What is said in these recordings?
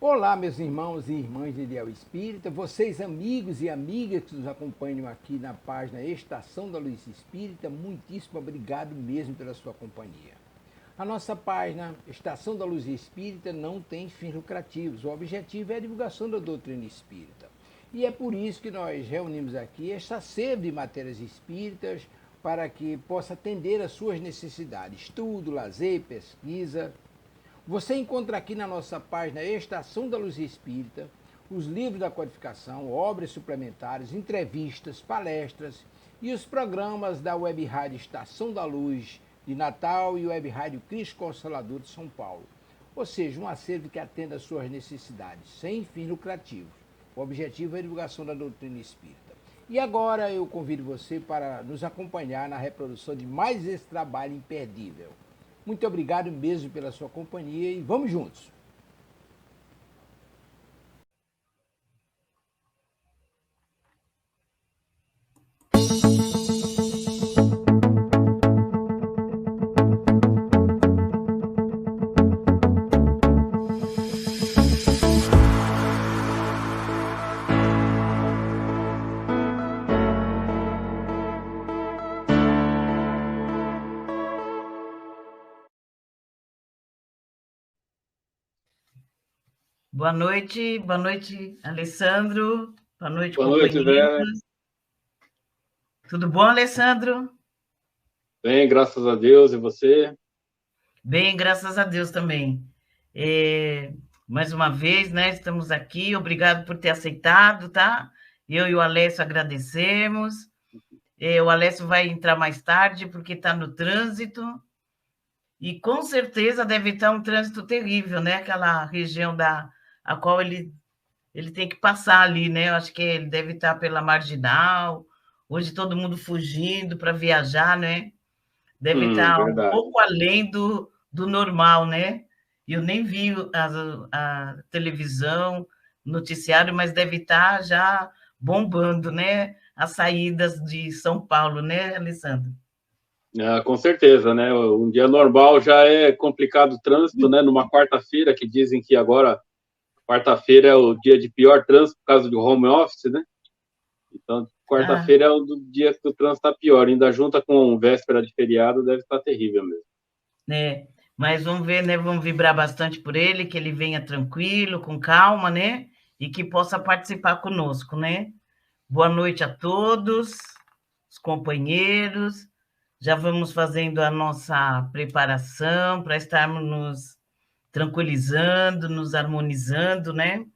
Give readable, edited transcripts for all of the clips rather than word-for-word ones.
Olá, meus irmãos e irmãs de Ideal Espírita, vocês amigos e amigas que nos acompanham aqui na página Estação da Luz Espírita, muitíssimo obrigado mesmo pela sua companhia. A nossa página Estação da Luz Espírita não tem fins lucrativos, o objetivo é a divulgação da doutrina espírita. E é por isso que nós reunimos aqui esta sede de matérias espíritas para que possa atender às suas necessidades, estudo, lazer, pesquisa. Você encontra aqui na nossa página Estação da Luz Espírita os livros da codificação, obras suplementares, entrevistas, palestras e os programas da Web Rádio Estação da Luz de Natal e Web Rádio Cristo Consolador de São Paulo. Ou seja, um acervo que atenda às suas necessidades, sem fins lucrativos. O objetivo é a divulgação da doutrina espírita. E agora eu convido você para nos acompanhar na reprodução de mais esse trabalho imperdível. Muito obrigado mesmo pela sua companhia e vamos juntos. Boa noite, Alessandro. Boa noite, companheiros. Vera. Tudo bom, Alessandro? Bem, graças a Deus. E você? Bem, graças a Deus também. Mais uma vez, né, estamos aqui. Obrigado por ter aceitado, tá? Eu e o Alessio agradecemos. O Alessio vai entrar mais tarde porque está no trânsito. E com certeza deve estar um trânsito terrível, né? Aquela região a qual ele tem que passar ali, né? Eu acho que ele deve estar pela Marginal, hoje todo mundo fugindo para viajar, né? Deve estar verdade. Um pouco além do normal, né? Eu nem vi a televisão, noticiário, mas deve estar já bombando, né? As saídas de São Paulo, né, Alessandro? Com certeza, né? Um dia normal já é complicado o trânsito, né? Numa quarta-feira, que dizem que agora quarta-feira é o dia de pior trânsito por causa do home office, né? Então, quarta-feira é o dia que o trânsito está pior. Ainda junta com véspera de feriado, deve estar terrível mesmo. Mas vamos ver, né? Vamos vibrar bastante por ele, que ele venha tranquilo, com calma, né? E que possa participar conosco, né? Boa noite a todos, os companheiros. Já vamos fazendo a nossa preparação para estarmos nos tranquilizando, nos harmonizando, né?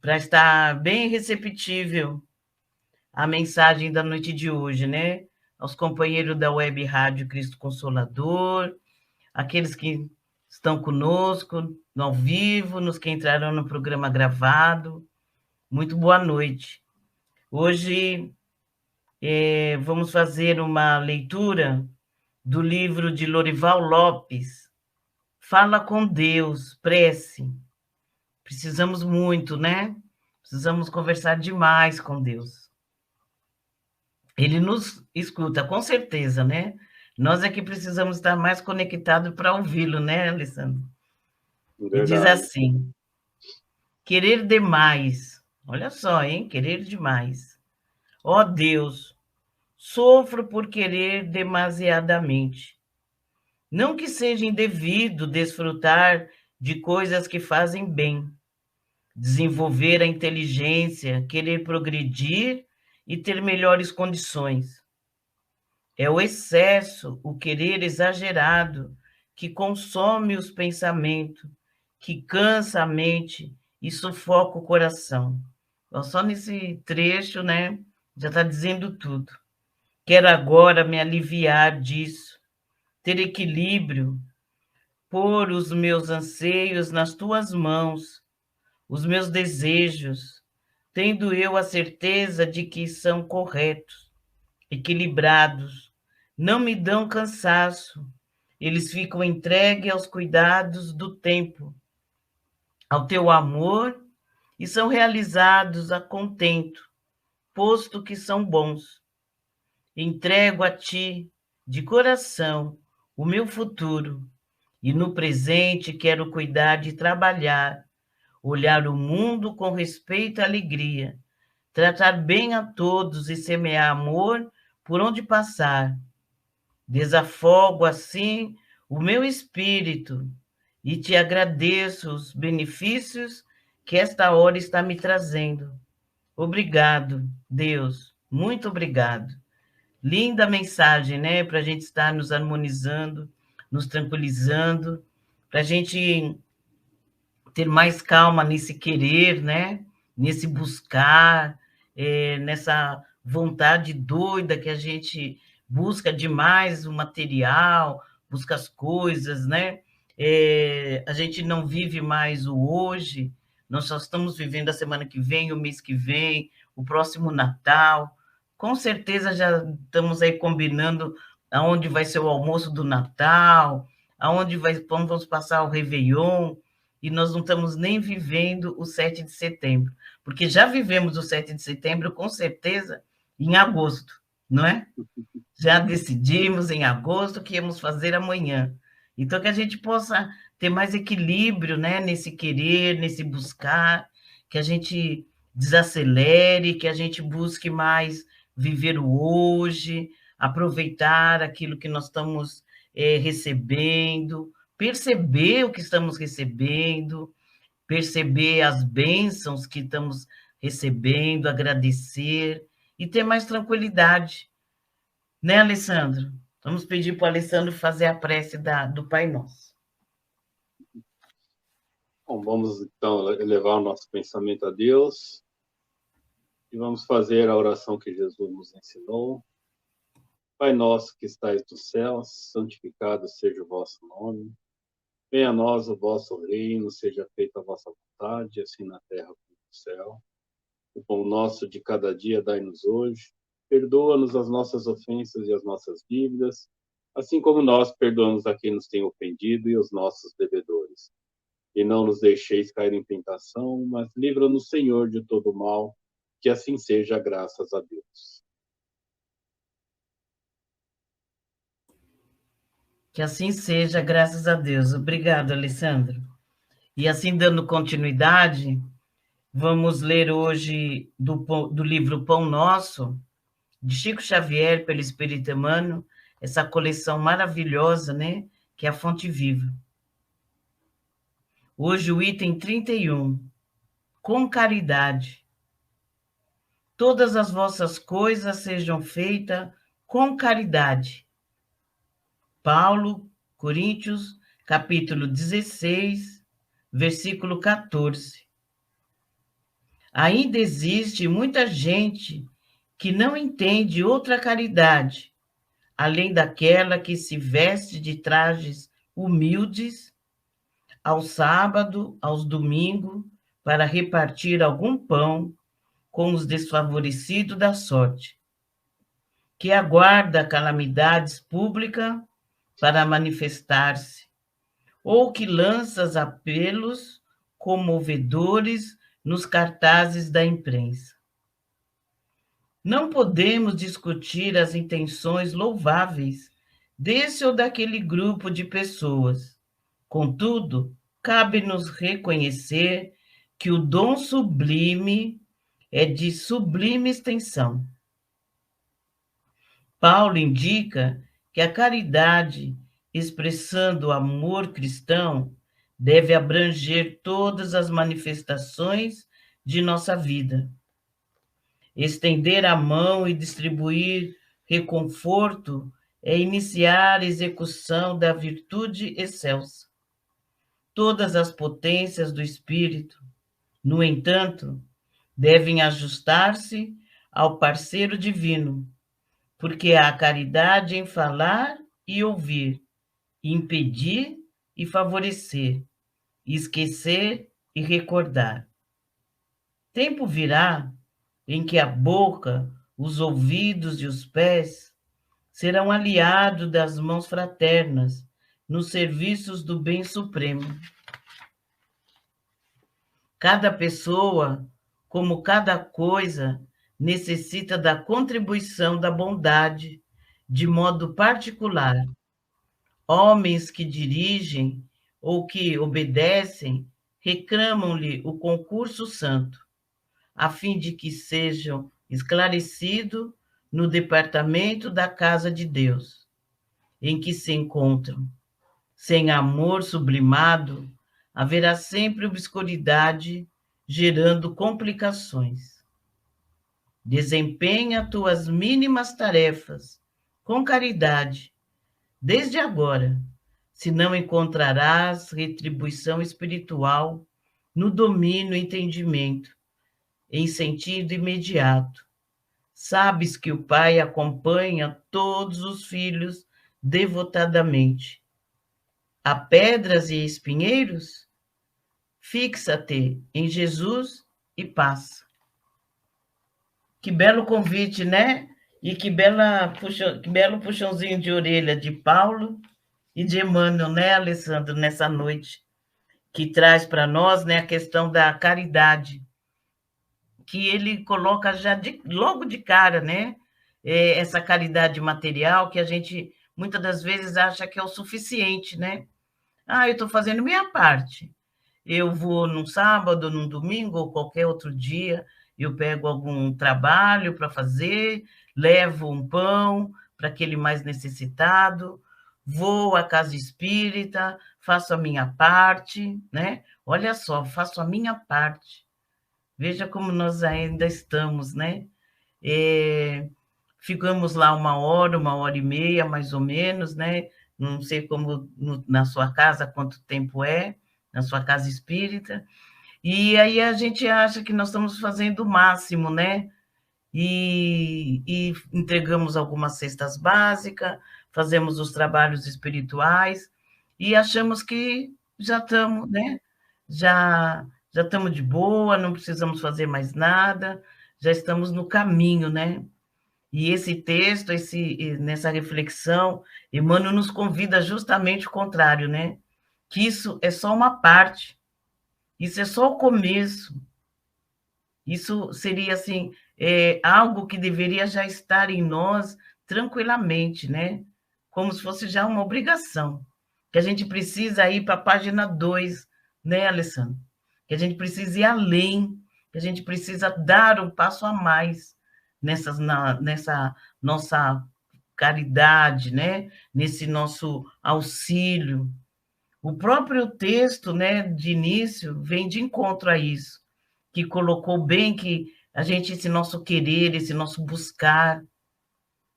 Para estar bem receptível a mensagem da noite de hoje, né? Aos companheiros da Web Rádio Cristo Consolador, aqueles que estão conosco no ao vivo, nos que entrarão no programa gravado. Muito boa noite. Hoje vamos fazer uma leitura do livro de Lorival Lopes, Fala com Deus, Prece. Precisamos muito, né? Precisamos conversar demais com Deus. Ele nos escuta, com certeza, né? Nós é que precisamos estar mais conectados para ouvi-lo, né, Alessandro? Verdade. E diz assim: querer demais. Olha só, hein? Querer demais. Ó Deus, sofro por querer demasiadamente. Não que seja indevido desfrutar de coisas que fazem bem, desenvolver a inteligência, querer progredir e ter melhores condições. É o excesso, o querer exagerado, que consome os pensamentos, que cansa a mente e sufoca o coração. Então, só nesse trecho, né, já está dizendo tudo. Quero agora me aliviar disso, ter equilíbrio, pôr os meus anseios nas tuas mãos, os meus desejos, tendo eu a certeza de que são corretos, equilibrados, não me dão cansaço, eles ficam entregues aos cuidados do tempo, ao teu amor, e são realizados a contento, posto que são bons. Entrego a ti, de coração, o meu futuro, e no presente quero cuidar de trabalhar olhar o mundo com respeito e alegria, tratar bem a todos e semear amor por onde passar. Desafogo assim o meu espírito e te agradeço os benefícios que esta hora está me trazendo. Obrigado, Deus, muito obrigado. Linda mensagem, né? Para a gente estar nos harmonizando, nos tranquilizando, para a gente ter mais calma nesse querer, né? Nesse buscar, nessa vontade doida que a gente busca demais o material, busca as coisas, né? A gente não vive mais o hoje, nós só estamos vivendo a semana que vem, o mês que vem, o próximo Natal. Com certeza já estamos aí combinando aonde vai ser o almoço do Natal, aonde vamos passar o Réveillon, e nós não estamos nem vivendo o 7 de setembro, porque já vivemos o 7 de setembro, com certeza, em agosto, não é? Já decidimos em agosto que íamos fazer amanhã. Então, que a gente possa ter mais equilíbrio, né, nesse querer, nesse buscar, que a gente desacelere, que a gente busque mais viver o hoje, aproveitar aquilo que nós estamos recebendo, perceber o que estamos recebendo, perceber as bênçãos que estamos recebendo, agradecer e ter mais tranquilidade, né, Alessandro? Vamos pedir para o Alessandro fazer a prece do Pai Nosso. Bom, vamos então elevar o nosso pensamento a Deus e vamos fazer a oração que Jesus nos ensinou. Pai nosso que estais nos céus, santificado seja o vosso nome. Venha a nós o vosso reino, seja feita a vossa vontade, assim na terra como no céu. O pão nosso de cada dia dai-nos hoje. Perdoa-nos as nossas ofensas e as nossas dívidas, assim como nós perdoamos a quem nos tem ofendido e os nossos devedores. E não nos deixeis cair em tentação, mas livra-nos, Senhor, de todo mal, que assim seja, graças a Deus. Que assim seja, graças a Deus. Obrigado, Alessandro. E assim, dando continuidade, vamos ler hoje do livro Pão Nosso, de Chico Xavier, pelo Espírito Emmanuel, essa coleção maravilhosa, né? Que é a Fonte Viva. Hoje o item 31, com caridade. Todas as vossas coisas sejam feitas com caridade. Paulo, Coríntios, capítulo 16, versículo 14. Ainda existe muita gente que não entende outra caridade, além daquela que se veste de trajes humildes ao sábado, aos domingos, para repartir algum pão com os desfavorecidos da sorte, que aguarda calamidades públicas para manifestar-se, ou que lança apelos comovedores nos cartazes da imprensa. Não podemos discutir as intenções louváveis desse ou daquele grupo de pessoas. Contudo, cabe-nos reconhecer que o dom sublime é de sublime extensão. Paulo indica que a caridade, expressando o amor cristão, deve abranger todas as manifestações de nossa vida. Estender a mão e distribuir reconforto é iniciar a execução da virtude excelsa. Todas as potências do espírito, no entanto, devem ajustar-se ao parceiro divino, porque há caridade em falar e ouvir, impedir e favorecer, esquecer e recordar. Tempo virá em que a boca, os ouvidos e os pés serão aliados das mãos fraternas nos serviços do bem supremo. Cada pessoa, como cada coisa, necessita da contribuição da bondade, de modo particular. Homens que dirigem ou que obedecem reclamam-lhe o concurso santo, a fim de que sejam esclarecidos no departamento da casa de Deus, em que se encontram. Sem amor sublimado, haverá sempre obscuridade, gerando complicações. Desempenha tuas mínimas tarefas com caridade, desde agora, se não encontrarás retribuição espiritual no domínio e entendimento, em sentido imediato. Sabes que o Pai acompanha todos os filhos devotadamente. Há pedras e espinheiros? Fixa-te em Jesus e passa. Que belo convite, né? E que belo puxãozinho de orelha de Paulo e de Emmanuel, né, Alessandro, nessa noite, que traz para nós, né, a questão da caridade, que ele coloca já logo de cara, né, essa caridade material que a gente muitas das vezes acha que é o suficiente, né? Ah, eu estou fazendo minha parte. Eu vou num sábado, num domingo ou qualquer outro dia, eu pego algum trabalho para fazer, levo um pão para aquele mais necessitado, vou à casa espírita, faço a minha parte, né? Olha só, faço a minha parte. Veja como nós ainda estamos, né? Ficamos lá 1 hora e meia, mais ou menos, né? Não sei como na sua casa quanto tempo é, na sua casa espírita, e aí a gente acha que nós estamos fazendo o máximo, né? E entregamos algumas cestas básicas, fazemos os trabalhos espirituais e achamos que já estamos, né? Já estamos de boa, não precisamos fazer mais nada, já estamos no caminho, né? E esse texto, nessa reflexão, Emmanuel nos convida justamente o contrário, né? Que isso é só uma parte, isso é só o começo. Isso seria, assim, algo que deveria já estar em nós tranquilamente, né? Como se fosse já uma obrigação. Que a gente precisa ir para a página 2, né, Alessandro? Que a gente precisa ir além, que a gente precisa dar um passo a mais nessa nossa caridade, né? Nesse nosso auxílio. O próprio texto, né, de início vem de encontro a isso, que colocou bem que a gente, esse nosso querer, esse nosso buscar,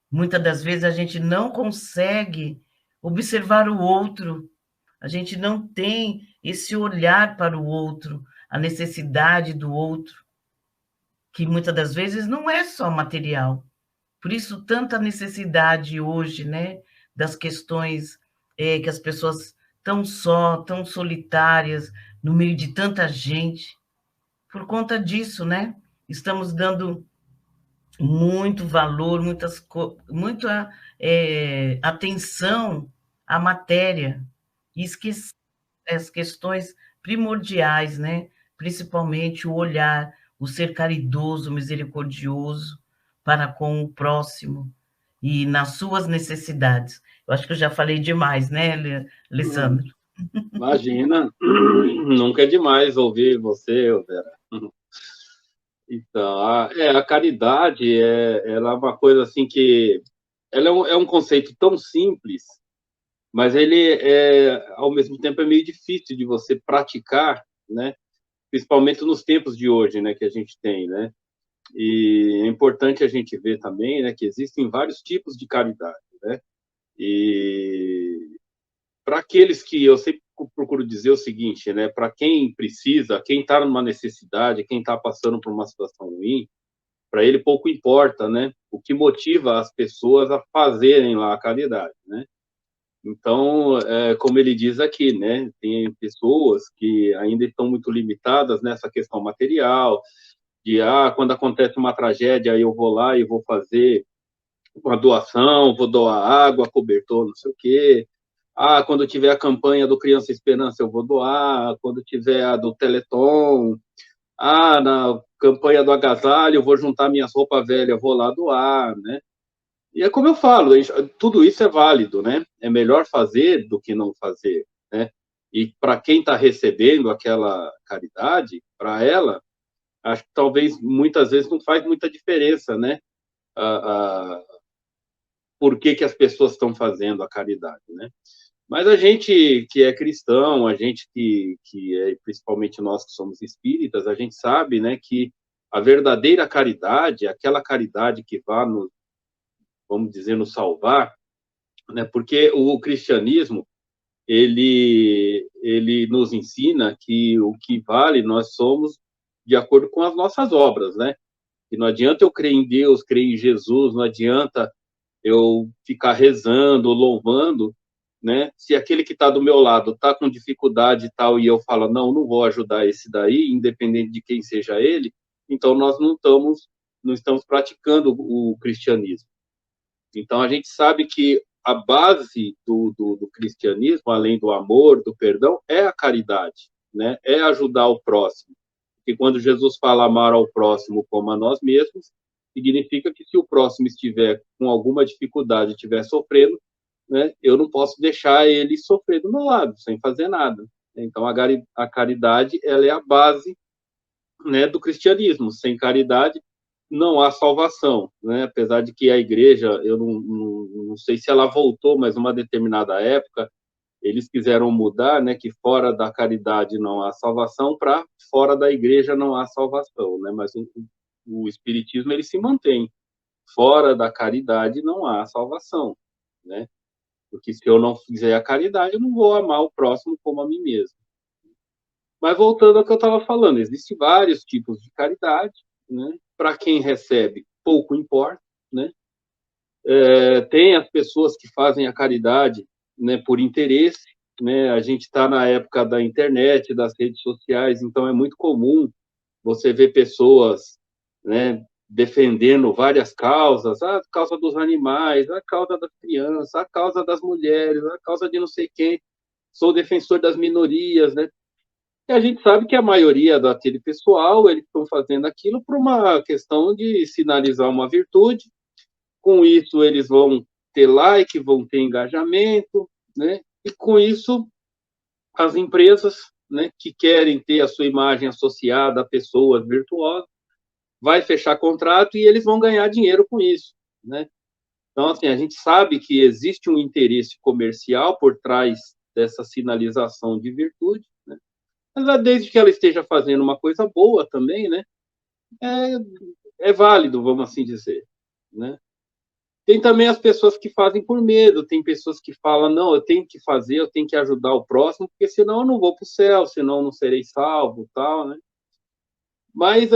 muitas das vezes a gente não consegue observar o outro, a gente não tem esse olhar para o outro, a necessidade do outro, que muitas das vezes não é só material. Por isso, tanta necessidade hoje, né, das questões que as pessoas tão só, tão solitárias, no meio de tanta gente. Por conta disso, né? Estamos dando muito valor, muita atenção à matéria e esquecendo as questões primordiais, né? Principalmente o olhar, o ser caridoso, misericordioso para com o próximo e nas suas necessidades. Eu acho que eu já falei demais, né, Alessandro? Imagina, nunca é demais ouvir você, Vera. Então, a caridade ela é uma coisa assim que ela é um conceito tão simples, mas ele ao mesmo tempo é meio difícil de você praticar, né? Principalmente nos tempos de hoje, né, que a gente tem, né? E é importante a gente ver também, né, que existem vários tipos de caridade, né? E para aqueles que eu sempre procuro dizer o seguinte, né, para quem precisa, quem está numa necessidade, quem está passando por uma situação ruim, para ele pouco importa, né, o que motiva as pessoas a fazerem lá a caridade, né? Então, como ele diz aqui, né, tem pessoas que ainda estão muito limitadas nessa questão material, de, quando acontece uma tragédia, eu vou lá e vou fazer uma doação, vou doar água, cobertor, não sei o quê. Quando tiver a campanha do Criança Esperança, eu vou doar. Quando tiver a do Teleton, na campanha do agasalho, eu vou juntar minhas roupas velhas, eu vou lá doar, né? E é como eu falo, tudo isso é válido, né? É melhor fazer do que não fazer, né? E para quem está recebendo aquela caridade, para ela, acho que talvez muitas vezes não faz muita diferença, né? Por que as pessoas estão fazendo a caridade, né? Mas a gente que é cristão, a gente que é, principalmente nós que somos espíritas, a gente sabe, né, que a verdadeira caridade, aquela caridade que vai nos, vamos dizer, nos salvar, né? Porque o cristianismo, ele nos ensina que o que vale nós somos de acordo com as nossas obras, né? E não adianta eu crer em Deus, crer em Jesus, não adianta eu ficar rezando, louvando, né? Se aquele que está do meu lado está com dificuldade e tal, e eu falo, não, não vou ajudar esse daí, independente de quem seja ele, então nós não estamos praticando o cristianismo. Então a gente sabe que a base do cristianismo, além do amor, do perdão, é a caridade, né? É ajudar o próximo. Porque quando Jesus fala amar ao próximo como a nós mesmos, significa que se o próximo estiver com alguma dificuldade, estiver sofrendo, né, eu não posso deixar ele sofrer do meu lado, sem fazer nada. Então, a caridade, ela é a base, né, do cristianismo. Sem caridade, não há salvação, né? Apesar de que a igreja, eu não sei se ela voltou, mas numa determinada época, eles quiseram mudar, né, que fora da caridade não há salvação, para fora da igreja não há salvação, né? Mas o espiritismo, ele se mantém. Fora da caridade não há salvação, né? Porque se eu não fizer a caridade, eu não vou amar o próximo como a mim mesmo. Mas voltando ao que eu estava falando, existem vários tipos de caridade, né? Para quem recebe, pouco importa, né? Tem as pessoas que fazem a caridade, né, por interesse, né? A gente está na época da internet, das redes sociais, então é muito comum você ver pessoas, né, defendendo várias causas, a causa dos animais, a causa das crianças, a causa das mulheres, a causa de não sei quem, sou defensor das minorias, né? E a gente sabe que a maioria daquele pessoal, eles estão fazendo aquilo por uma questão de sinalizar uma virtude. Com isso, eles vão ter like, vão ter engajamento, né? E com isso, as empresas, né, que querem ter a sua imagem associada a pessoas virtuosas, vai fechar contrato e eles vão ganhar dinheiro com isso, né? Então, assim, a gente sabe que existe um interesse comercial por trás dessa sinalização de virtude, né? Mas desde que ela esteja fazendo uma coisa boa também, né? É válido, vamos assim dizer, né? Tem também as pessoas que fazem por medo, tem pessoas que falam, não, eu tenho que fazer, eu tenho que ajudar o próximo, porque senão eu não vou para o céu, senão eu não serei salvo, tal, né? Mas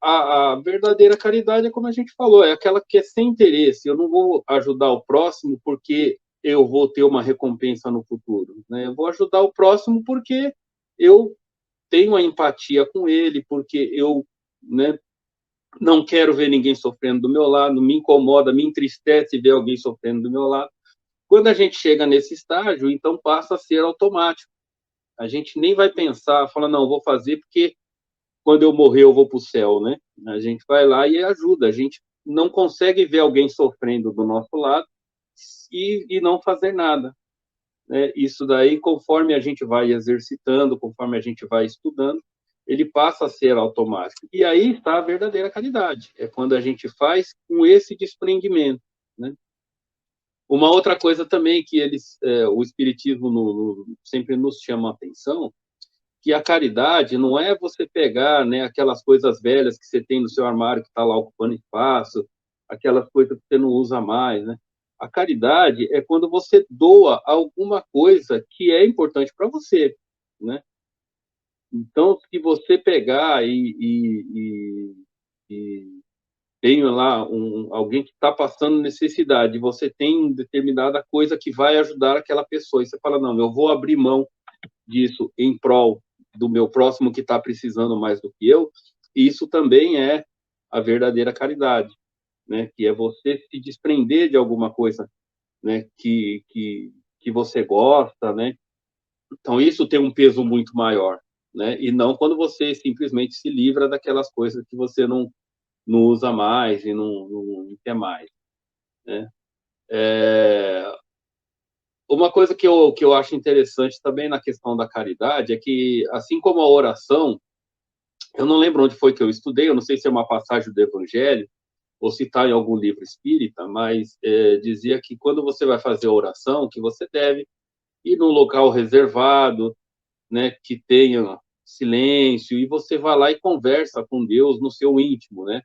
a verdadeira caridade é como a gente falou, é aquela que é sem interesse. Eu não vou ajudar o próximo porque eu vou ter uma recompensa no futuro, né? Eu vou ajudar o próximo porque eu tenho a empatia com ele, porque eu, né, não quero ver ninguém sofrendo do meu lado, me incomoda, me entristece ver alguém sofrendo do meu lado. Quando a gente chega nesse estágio, então passa a ser automático. A gente nem vai pensar, fala, não, vou fazer porque quando eu morrer eu vou para o céu, né? A gente vai lá e ajuda. A gente não consegue ver alguém sofrendo do nosso lado e não fazer nada, né? Isso daí, conforme a gente vai exercitando, conforme a gente vai estudando, ele passa a ser automático. E aí está a verdadeira caridade. É quando a gente faz com esse desprendimento, né? Uma outra coisa também que o Espiritismo sempre nos chama a atenção, que a caridade não é você pegar, né, aquelas coisas velhas que você tem no seu armário que está lá ocupando espaço, aquelas coisas que você não usa mais, né? A caridade é quando você doa alguma coisa que é importante para você, né? Então, se você pegar e tem lá alguém que está passando necessidade, você tem determinada coisa que vai ajudar aquela pessoa, e você fala, não, eu vou abrir mão disso em prol do meu próximo que está precisando mais do que eu, isso também é a verdadeira caridade, né? Que é você se desprender de alguma coisa, né? Que você gosta, né? Então isso tem um peso muito maior, né? E não quando você simplesmente se livra daquelas coisas que você não usa mais e não quer mais, né? uma coisa que eu acho interessante também na questão da caridade é que, assim como a oração, eu não lembro onde foi que eu estudei, eu não sei se é uma passagem do Evangelho ou se está em algum livro espírita, mas dizia que quando você vai fazer a oração, que você deve ir num local reservado, né, que tenha silêncio, e você vai lá e conversa com Deus no seu íntimo, né?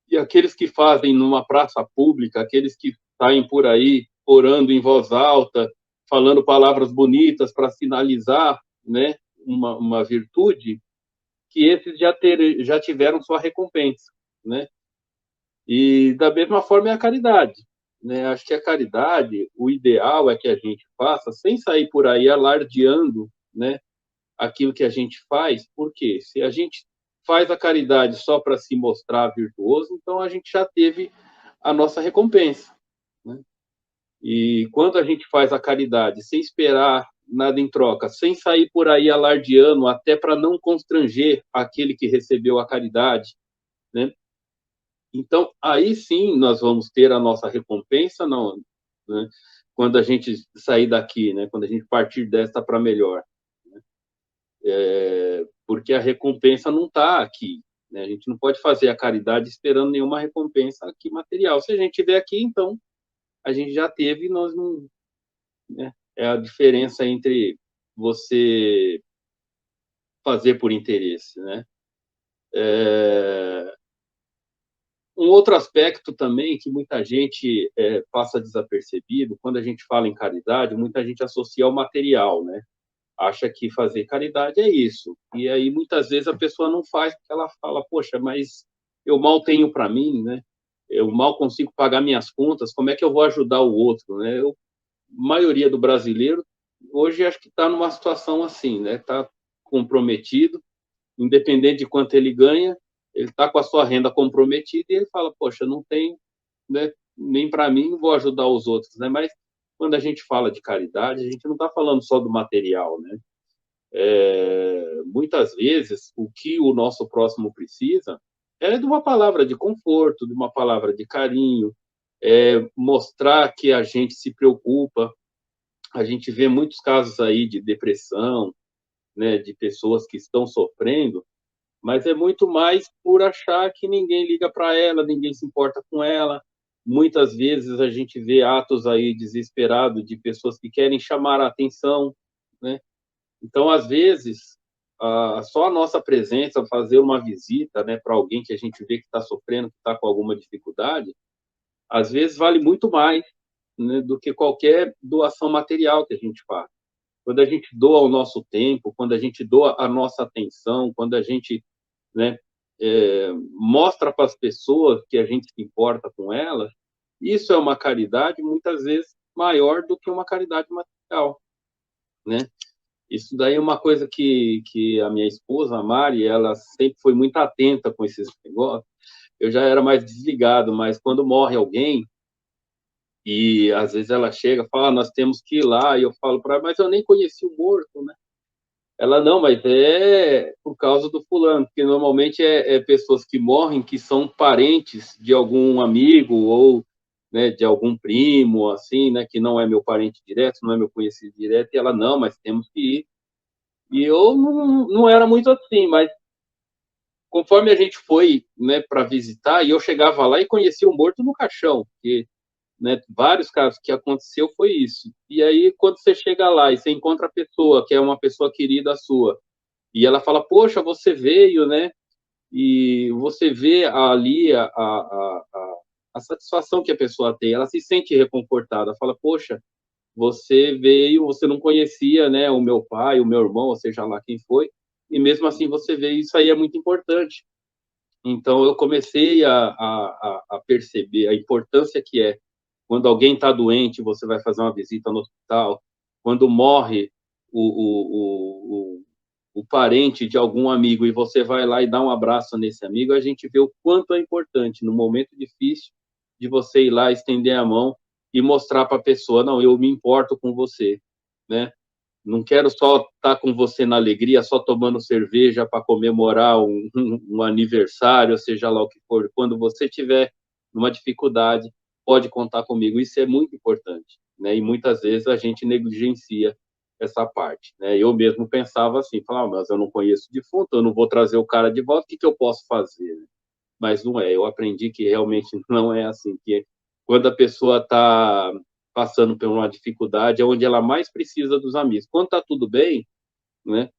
E aqueles que fazem numa praça pública, aqueles que saem por aí orando em voz alta, falando palavras bonitas para sinalizar, né, uma virtude, que esses já tiveram sua recompensa, né? E da mesma forma é a caridade, né? Acho que a caridade, o ideal é que a gente faça sem sair por aí alardeando, né, aquilo que a gente faz, porque se a gente faz a caridade só para se mostrar virtuoso, então a gente já teve a nossa recompensa, né? E quando a gente faz a caridade sem esperar nada em troca, sem sair por aí alardeando, até para não constranger aquele que recebeu a caridade, né? Então, aí sim nós vamos ter a nossa recompensa, não, né? Quando a gente sair daqui, né? Quando a gente partir desta para melhor. Porque a recompensa não está aqui, né? A gente não pode fazer a caridade esperando nenhuma recompensa aqui material. Se a gente tiver aqui, então, a gente já teve, nós não... Né? É a diferença entre você fazer por interesse, né? Um outro aspecto também que muita gente passa desapercebido, quando a gente fala em caridade, muita gente associa ao material, né? Acha que fazer caridade é isso. E aí, muitas vezes, a pessoa não faz porque ela fala, poxa, mas eu mal tenho para mim, né? Eu mal consigo pagar minhas contas, como é que eu vou ajudar o outro, né? A maioria do brasileiro, hoje, acho que está numa situação assim, né? Está comprometido, independente de quanto ele ganha, ele está com a sua renda comprometida e ele fala, poxa, não tenho, né, nem para mim, vou ajudar os outros, né? Mas quando a gente fala de caridade, a gente não está falando só do material, né? Muitas vezes, o que o nosso próximo precisa é de uma palavra de conforto, de uma palavra de carinho, mostrar que a gente se preocupa. A gente vê muitos casos aí de depressão, né, de pessoas que estão sofrendo, mas é muito mais por achar que ninguém liga para ela, ninguém se importa com ela. Muitas vezes a gente vê atos aí desesperados de pessoas que querem chamar a atenção, né? Então, às vezes, só a nossa presença, fazer uma visita, né, para alguém que a gente vê que está sofrendo, que está com alguma dificuldade, às vezes vale muito mais, né, do que qualquer doação material que a gente faz. Quando a gente doa o nosso tempo, quando a gente doa a nossa atenção, quando a gente, né, mostra para as pessoas que a gente se importa com elas, isso é uma caridade muitas vezes maior do que uma caridade material, né? Isso daí é uma coisa que a minha esposa, a Mari, ela sempre foi muito atenta com esses negócios. Eu já era mais desligado, mas quando morre alguém, e às vezes ela chega e fala, nós temos que ir lá, e eu falo para ela, mas eu nem conheci o morto, né? Ela, não, mas é por causa do fulano, porque normalmente é pessoas que morrem que são parentes de algum amigo ou, né, de algum primo, assim, né, que não é meu parente direto, não é meu conhecido direto, e ela, não, mas temos que ir. E eu não era muito assim, mas conforme a gente foi, né, para visitar, e eu chegava lá e conhecia o morto no caixão, porque, né, vários casos que aconteceu foi isso. E aí, quando você chega lá e você encontra a pessoa, que é uma pessoa querida sua, e ela fala, poxa, você veio, né? E você vê ali a satisfação que a pessoa tem, ela se sente reconfortada, fala, poxa, você veio, você não conhecia, né, o meu pai, o meu irmão, ou seja lá quem foi, e mesmo assim você veio, isso aí é muito importante. Então eu comecei a perceber a importância que é quando alguém está doente, você vai fazer uma visita no hospital, quando morre o parente de algum amigo e você vai lá e dá um abraço nesse amigo, a gente vê o quanto é importante no momento difícil de você ir lá, estender a mão e mostrar para a pessoa, não, eu me importo com você, né? Não quero só estar com você na alegria, só tomando cerveja para comemorar um aniversário, seja lá o que for. Quando você tiver numa dificuldade, pode contar comigo. Isso é muito importante. né? E muitas vezes a gente negligencia essa parte, né? Eu mesmo pensava assim, falava, mas eu não conheço o defunto, eu não vou trazer o cara de volta, o que eu posso fazer? Mas não é, eu aprendi que realmente não é assim, que quando a pessoa está passando por uma dificuldade, é onde ela mais precisa dos amigos. Quando está tudo bem, né,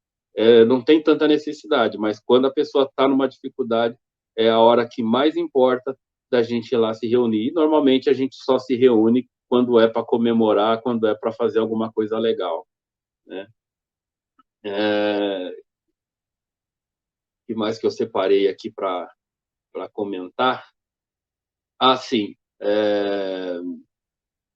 não tem tanta necessidade, mas quando a pessoa está numa dificuldade, é a hora que mais importa da gente ir lá se reunir. E, normalmente, a gente só se reúne quando é para comemorar, quando é para fazer alguma coisa legal, né? O que mais que eu separei aqui para comentar? Ah, sim.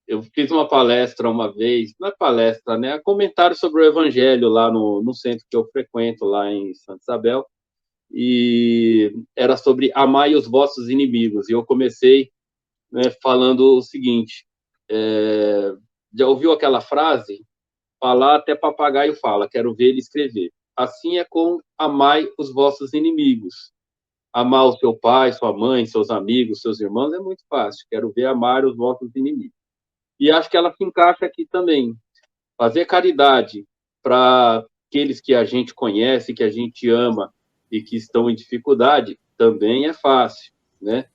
Eu fiz uma palestra uma vez, não é palestra, né? É comentário sobre o Evangelho lá no centro que eu frequento, lá em Santa Isabel, e era sobre amai os vossos inimigos. E eu comecei, né, falando o seguinte: já ouviu aquela frase? Falar até papagaio fala, quero ver ele escrever. Assim é com amai os vossos inimigos. Amar o seu pai, sua mãe, seus amigos, seus irmãos é muito fácil. Quero ver amar os vossos inimigos. E acho que ela se encaixa aqui também. Fazer caridade para aqueles que a gente conhece, que a gente ama e que estão em dificuldade, também é fácil, né?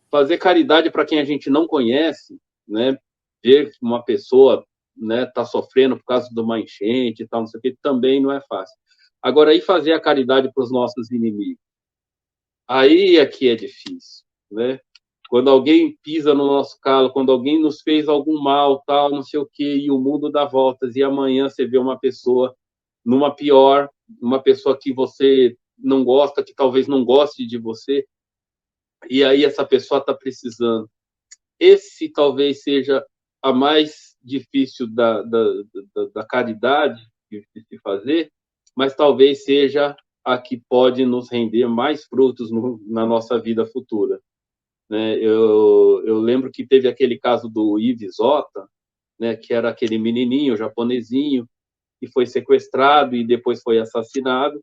Fazer caridade para quem a gente não conhece, né? Ver que uma pessoa, né, tá sofrendo por causa de uma enchente e tal, não sei o que, também não é fácil. Agora, aí fazer a caridade para os nossos inimigos, aí é que é difícil, né? Quando alguém pisa no nosso calo, quando alguém nos fez algum mal, tal, não sei o quê, e o mundo dá voltas, e amanhã você vê uma pessoa numa pior, uma pessoa que você não gosta, que talvez não goste de você, e aí essa pessoa está precisando. Esse talvez seja a mais difícil da caridade de se fazer, mas talvez seja a que pode nos render mais frutos na nossa vida futura, né? Eu lembro que teve aquele caso do Ives Ota, né, que era aquele menininho japonesinho que foi sequestrado e depois foi assassinado,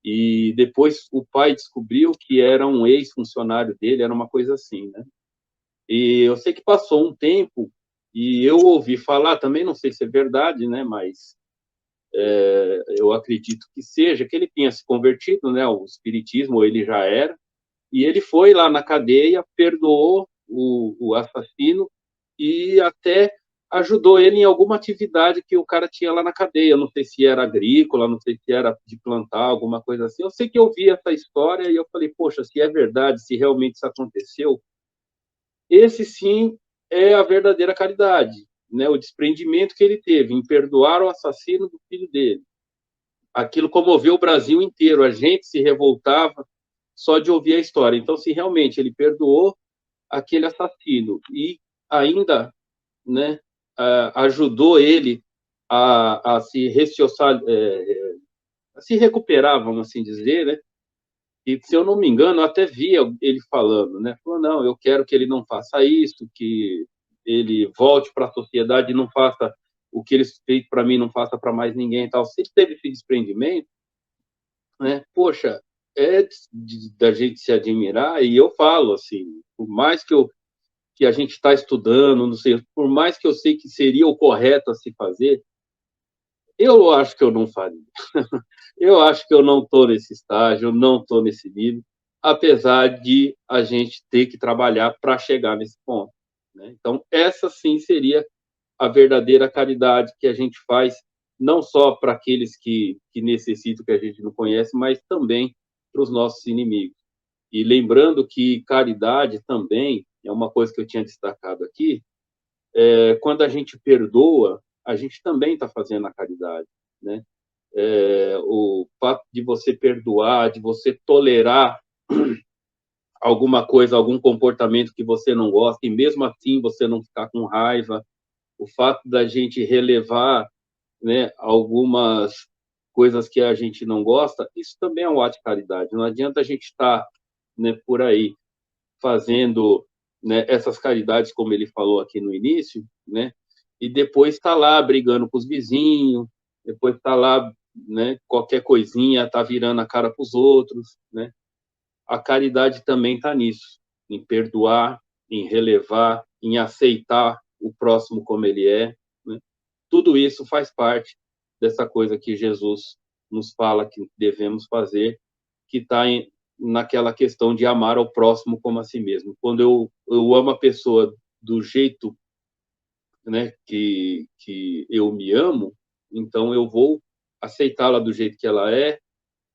e depois o pai descobriu que era um ex-funcionário dele, era uma coisa assim, né? E eu sei que passou um tempo e eu ouvi falar, também não sei se é verdade, né, mas eu acredito que seja, que ele tinha se convertido, né, ao espiritismo, ou ele já era, e ele foi lá na cadeia, perdoou o assassino e até ajudou ele em alguma atividade que o cara tinha lá na cadeia. Não sei se era agrícola, não sei se era de plantar, alguma coisa assim. Eu sei que eu vi essa história e eu falei, poxa, se é verdade, se realmente isso aconteceu, esse sim é a verdadeira caridade, né? O desprendimento que ele teve em perdoar o assassino do filho dele. Aquilo comoveu o Brasil inteiro. A gente se revoltava só de ouvir a história. Então, se realmente ele perdoou aquele assassino e ainda, né, ajudou ele a se a se recuperar, vamos assim dizer, né? E se eu não me engano, eu até via ele falando, né? Falou, não, eu quero que ele não faça isso, que ele volte para a sociedade e não faça o que ele fez para mim, não faça para mais ninguém e tal. Se ele teve esse desprendimento, né? Poxa, da gente se admirar, e eu falo assim, por mais que a gente está estudando, não sei, por mais que eu sei que seria o correto a se fazer, eu acho que eu não faria. Eu acho que eu não estou nesse estágio, não estou nesse nível, apesar de a gente ter que trabalhar para chegar nesse ponto, né? Então, essa sim seria a verdadeira caridade que a gente faz, não só para aqueles que necessitam, que a gente não conhece, mas também para os nossos inimigos. E lembrando que caridade também é uma coisa que eu tinha destacado aqui, quando a gente perdoa, a gente também está fazendo a caridade, né? O fato de você perdoar, de você tolerar alguma coisa, algum comportamento que você não gosta, e mesmo assim você não ficar com raiva, o fato da gente relevar, né, algumas coisas que a gente não gosta, isso também é um ato de caridade. Não adianta a gente estar, né, por aí fazendo, né, essas caridades, como ele falou aqui no início, né, e depois está lá brigando com os vizinhos, depois está lá, né, qualquer coisinha está virando a cara para os outros, né? A caridade também está nisso, em perdoar, em relevar, em aceitar o próximo como ele é, né? Tudo isso faz parte dessa coisa que Jesus nos fala que devemos fazer, que está naquela questão de amar ao próximo como a si mesmo. Quando eu amo a pessoa do jeito, né, que eu me amo, então eu vou aceitá-la do jeito que ela é,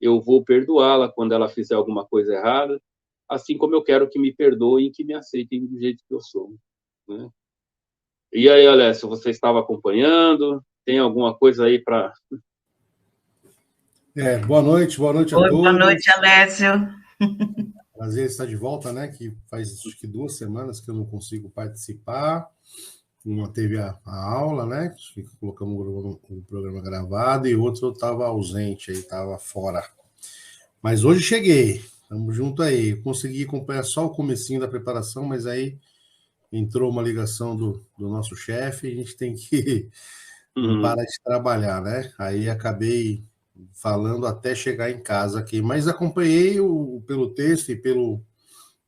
eu vou perdoá-la quando ela fizer alguma coisa errada, assim como eu quero que me perdoem e que me aceitem do jeito que eu sou, né? E aí, Alessio, você estava acompanhando? Tem alguma coisa aí para... Boa noite a Oi, todos. boa noite, Alessio. Prazer estar de volta, né? Que faz acho que 2 semanas que eu não consigo participar. Uma teve a aula, né? Que colocamos o programa gravado, e outro eu estava ausente, aí estava fora. Mas hoje cheguei, estamos junto aí. Eu consegui acompanhar só o comecinho da preparação, mas aí entrou uma ligação do nosso chefe, e a gente tem que não parar de trabalhar, né? Aí acabei falando até chegar em casa aqui, mas acompanhei pelo texto e pelo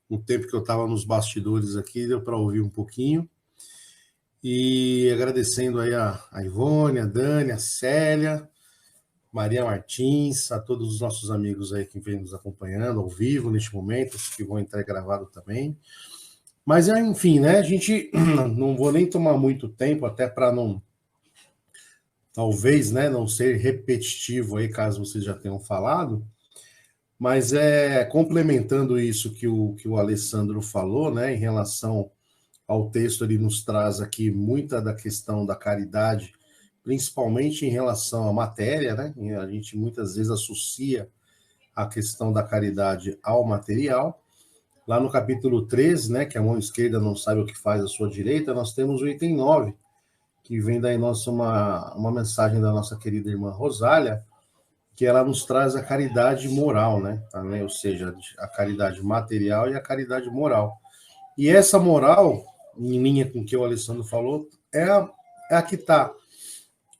o tempo que eu estava nos bastidores aqui, deu para ouvir um pouquinho. E agradecendo aí a Ivone, a Dani, a Célia, Maria Martins, a todos os nossos amigos aí que vêm nos acompanhando ao vivo neste momento, que vão entrar gravado também. Mas, enfim, né, a gente não vou nem tomar muito tempo, até para não, talvez, né, não ser repetitivo aí, caso vocês já tenham falado, mas complementando isso que o Alessandro falou, né, em relação ao texto, ele nos traz aqui muita da questão da caridade, principalmente em relação à matéria, né? A gente muitas vezes associa a questão da caridade ao material. Lá no capítulo 13, né, que a mão esquerda não sabe o que faz a sua direita, nós temos o item 9, que vem daí uma mensagem da nossa querida irmã Rosália, que ela nos traz a caridade moral, né? Ou seja, a caridade material e a caridade moral. E essa moral, em linha com o que o Alessandro falou, é a que está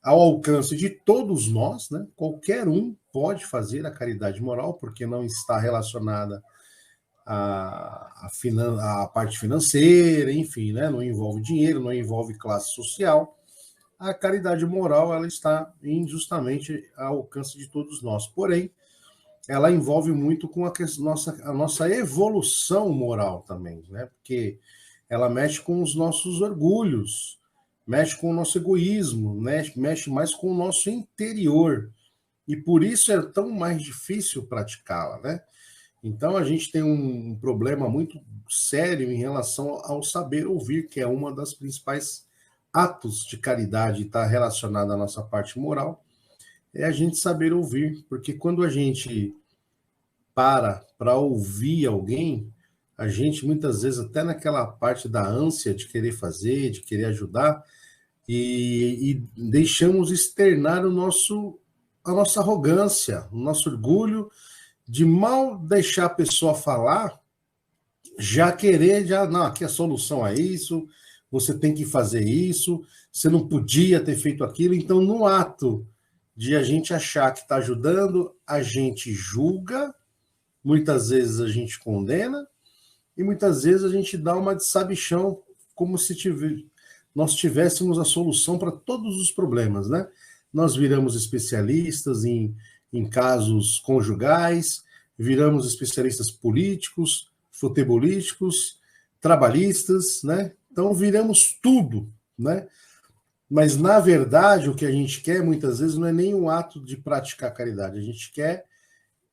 ao alcance de todos nós, né? Qualquer um pode fazer a caridade moral, porque não está relacionada à parte financeira, enfim, né? Não envolve dinheiro, não envolve classe social. A caridade moral, ela está justamente ao alcance de todos nós. Porém, ela envolve muito com a nossa evolução moral também, né? Porque ela mexe com os nossos orgulhos, mexe com o nosso egoísmo, mexe mais com o nosso interior. E por isso é tão mais difícil praticá-la, né? Então a gente tem um problema muito sério em relação ao saber ouvir, que é uma das principais atos de caridade, está relacionada à nossa parte moral, é a gente saber ouvir, porque quando a gente para ouvir alguém, a gente muitas vezes, até naquela parte da ânsia de querer fazer, de querer ajudar, e deixamos externar a nossa arrogância, o nosso orgulho, de mal deixar a pessoa falar, já querer, não, aqui a solução é isso, você tem que fazer isso, você não podia ter feito aquilo. Então, no ato de a gente achar que está ajudando, a gente julga, muitas vezes a gente condena, e muitas vezes a gente dá uma de sabichão, como se nós tivéssemos a solução para todos os problemas, né? Nós viramos especialistas em casos conjugais, viramos especialistas políticos, futebolísticos, trabalhistas, né? Então viramos tudo, né? Mas, na verdade, o que a gente quer, muitas vezes, não é nem um ato de praticar caridade. A gente quer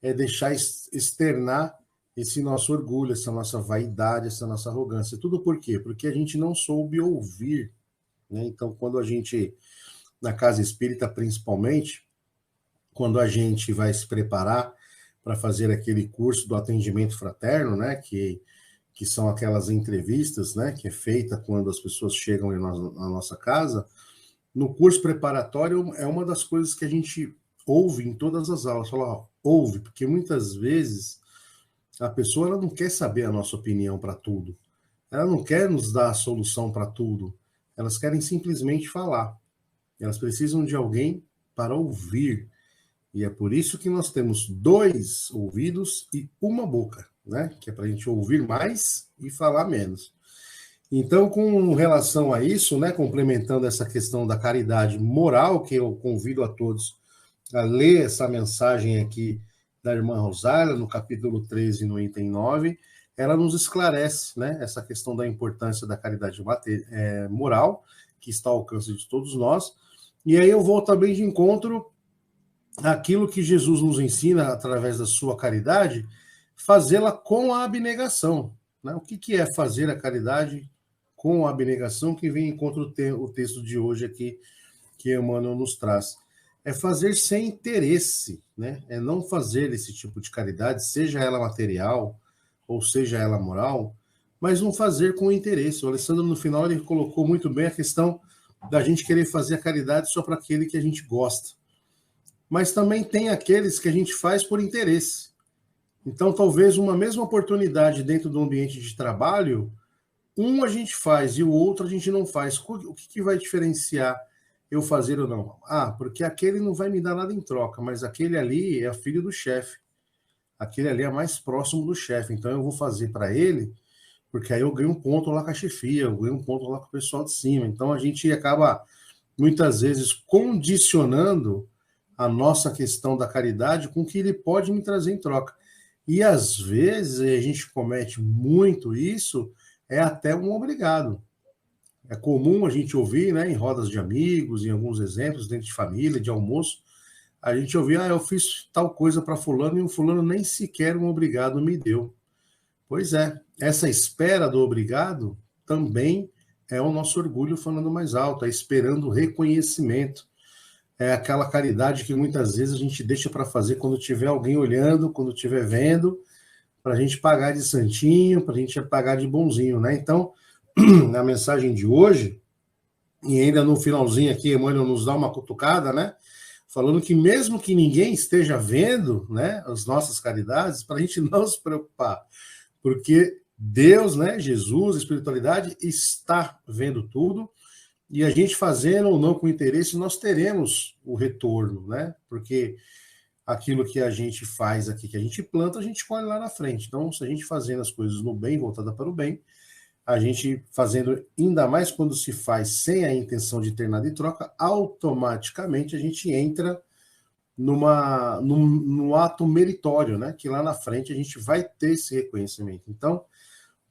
deixar externar esse nosso orgulho, essa nossa vaidade, essa nossa arrogância. Tudo por quê? Porque a gente não soube ouvir, né? Então, quando a gente, na casa espírita principalmente, quando a gente vai se preparar para fazer aquele curso do atendimento fraterno, né? Que são aquelas entrevistas, né? Que é feita quando as pessoas chegam na nossa casa. No curso preparatório é uma das coisas que a gente ouve em todas as aulas. Fala, ouve, porque muitas vezes a pessoa ela não quer saber a nossa opinião para tudo. Ela não quer nos dar a solução para tudo. Elas querem simplesmente falar. Elas precisam de alguém para ouvir. E é por isso que nós temos 2 ouvidos e uma boca, né? Que é para a gente ouvir mais e falar menos. Então, com relação a isso, né, complementando essa questão da caridade moral, que eu convido a todos a ler essa mensagem aqui da irmã Rosália, no capítulo 13, no item 9, ela nos esclarece, né, essa questão da importância da caridade moral, que está ao alcance de todos nós. E aí eu vou também de encontro àquilo que Jesus nos ensina através da sua caridade, fazê-la com a abnegação. Né? O que é fazer a caridade com a abnegação, que vem em contra o texto de hoje aqui, que Emmanuel nos traz? É fazer sem interesse, né? É não fazer esse tipo de caridade, seja ela material ou seja ela moral, mas não fazer com interesse. O Alessandro, no final, ele colocou muito bem a questão da gente querer fazer a caridade só para aquele que a gente gosta. Mas também tem aqueles que a gente faz por interesse. Então, talvez uma mesma oportunidade dentro do ambiente de trabalho, um a gente faz e o outro a gente não faz. O que vai diferenciar eu fazer ou não? Ah, porque aquele não vai me dar nada em troca, mas aquele ali é filho do chefe. Aquele ali é mais próximo do chefe. Então eu vou fazer para ele, porque aí eu ganho um ponto lá com a chefia, eu ganho um ponto lá com o pessoal de cima. Então a gente acaba, muitas vezes, condicionando a nossa questão da caridade com o que ele pode me trazer em troca. E às vezes a gente comete muito isso, é até um obrigado. É comum a gente ouvir, né, em rodas de amigos, em alguns exemplos, dentro de família, de almoço, a gente ouvia, eu fiz tal coisa para fulano e o fulano nem sequer um obrigado me deu. Pois é, essa espera do obrigado também é o nosso orgulho falando mais alto, é esperando reconhecimento. É aquela caridade que muitas vezes a gente deixa para fazer quando tiver alguém olhando, quando tiver vendo, para a gente pagar de santinho, para a gente pagar de bonzinho, né? Então, na mensagem de hoje, e ainda no finalzinho aqui, Emmanuel nos dá uma cutucada, né? Falando que mesmo que ninguém esteja vendo, né, as nossas caridades, para a gente não se preocupar, porque Deus, né, Jesus, a espiritualidade, está vendo tudo, e a gente fazendo ou não com interesse, nós teremos o retorno, né? Porque aquilo que a gente faz aqui, que a gente planta, a gente colhe lá na frente. Então, se a gente fazendo as coisas no bem, voltada para o bem, a gente fazendo, ainda mais quando se faz sem a intenção de ter nada em troca, automaticamente a gente entra num ato meritório, né? Que lá na frente a gente vai ter esse reconhecimento. Então,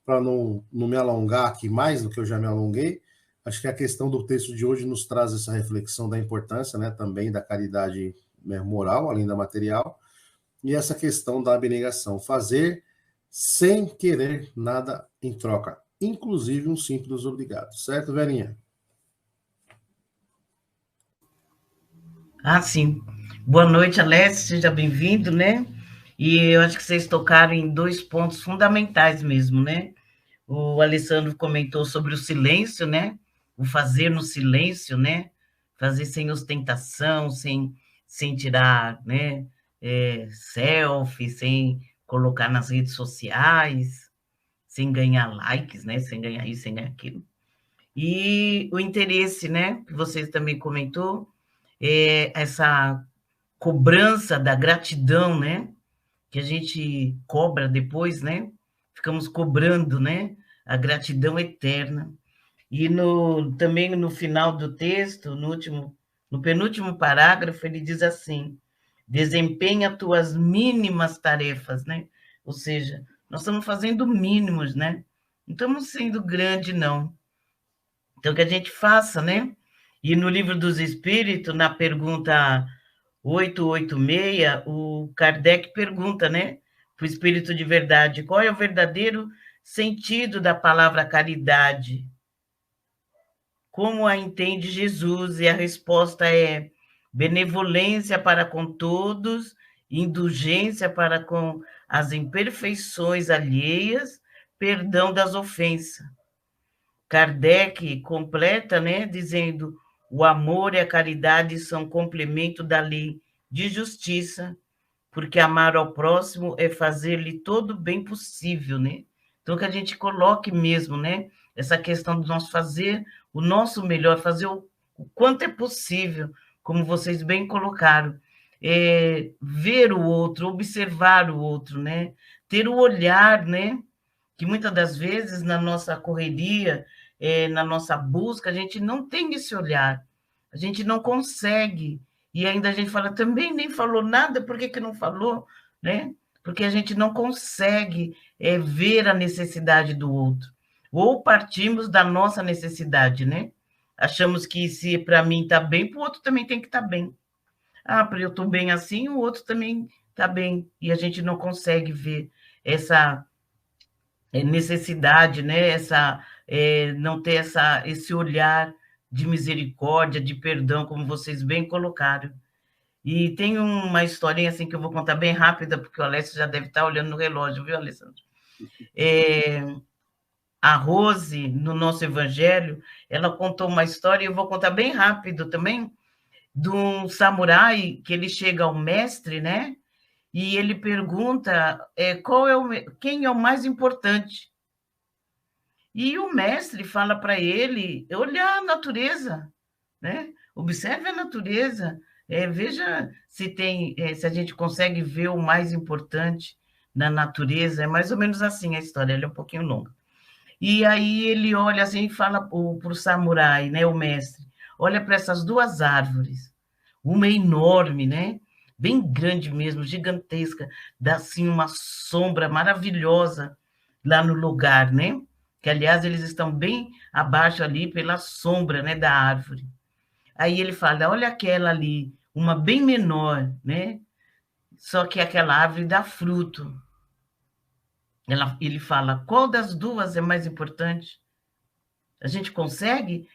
para não me alongar aqui mais do que eu já me alonguei, acho que a questão do texto de hoje nos traz essa reflexão da importância, né, também da caridade, né, moral, além da material, e essa questão da abnegação, fazer sem querer nada em troca, inclusive um simples obrigado. Certo, Verinha? Ah, sim. Boa noite, Alessio, seja bem-vindo, né? E eu acho que vocês tocaram em dois pontos fundamentais mesmo, né? O Alessandro comentou sobre o silêncio, né? O fazer no silêncio, né? Fazer sem ostentação, sem tirar, né? Selfie, sem colocar nas redes sociais, sem ganhar likes, né? Sem ganhar isso, sem ganhar aquilo. E o interesse, né? Que vocês também comentou, essa cobrança da gratidão, né? Que a gente cobra depois, né? Ficamos cobrando, né? A gratidão eterna. E também no final do texto, no penúltimo parágrafo, ele diz assim: desempenha tuas mínimas tarefas, né? Ou seja, nós estamos fazendo mínimos, né? Não estamos sendo grande, não. Então, que a gente faça, né? E no Livro dos Espíritos, na pergunta 886, o Kardec pergunta, né, para o Espírito de Verdade, qual é o verdadeiro sentido da palavra caridade? Como a entende Jesus? E a resposta é benevolência para com todos, indulgência para com as imperfeições alheias, perdão das ofensas. Kardec completa, né, dizendo: o amor e a caridade são complemento da lei de justiça, porque amar ao próximo é fazer-lhe todo o bem possível, né? Então, que a gente coloque mesmo, né, essa questão de nós fazer o nosso melhor, fazer o quanto é possível, como vocês bem colocaram, ver o outro, observar o outro, né? Ter o olhar, né? que muitas das vezes na nossa correria, na nossa busca, a gente não tem esse olhar, a gente não consegue, e ainda a gente fala, também nem falou nada, por que não falou, né? Porque a gente não consegue ver a necessidade do outro, ou partimos da nossa necessidade, né? Achamos que se para mim está bem, para o outro também tem que estar bem. Ah, para eu estou bem assim, o outro também está bem, e a gente não consegue ver essa necessidade, né? Não ter esse olhar de misericórdia, de perdão, como vocês bem colocaram. E tem uma historinha assim que eu vou contar bem rápida, porque o Alessio já deve estar olhando no relógio, viu, Alessandro? A Rose, no nosso evangelho, ela contou uma história, e eu vou contar bem rápido também, de um samurai que ele chega ao mestre, né? E ele pergunta quem é o mais importante. E o mestre fala para ele olhar a natureza, né? Observe a natureza, veja se a gente consegue ver o mais importante na natureza. É mais ou menos assim a história, ela é um pouquinho longa. E aí ele olha assim e fala para o samurai, né, o mestre, olha para essas duas árvores, uma enorme, né? Bem grande mesmo, gigantesca, dá assim uma sombra maravilhosa lá no lugar, né? Que, aliás, eles estão bem abaixo ali pela sombra, né, da árvore. Aí ele fala, olha aquela ali, uma bem menor, né? Só que aquela árvore dá fruto. Ele fala, qual das duas é mais importante? A gente consegue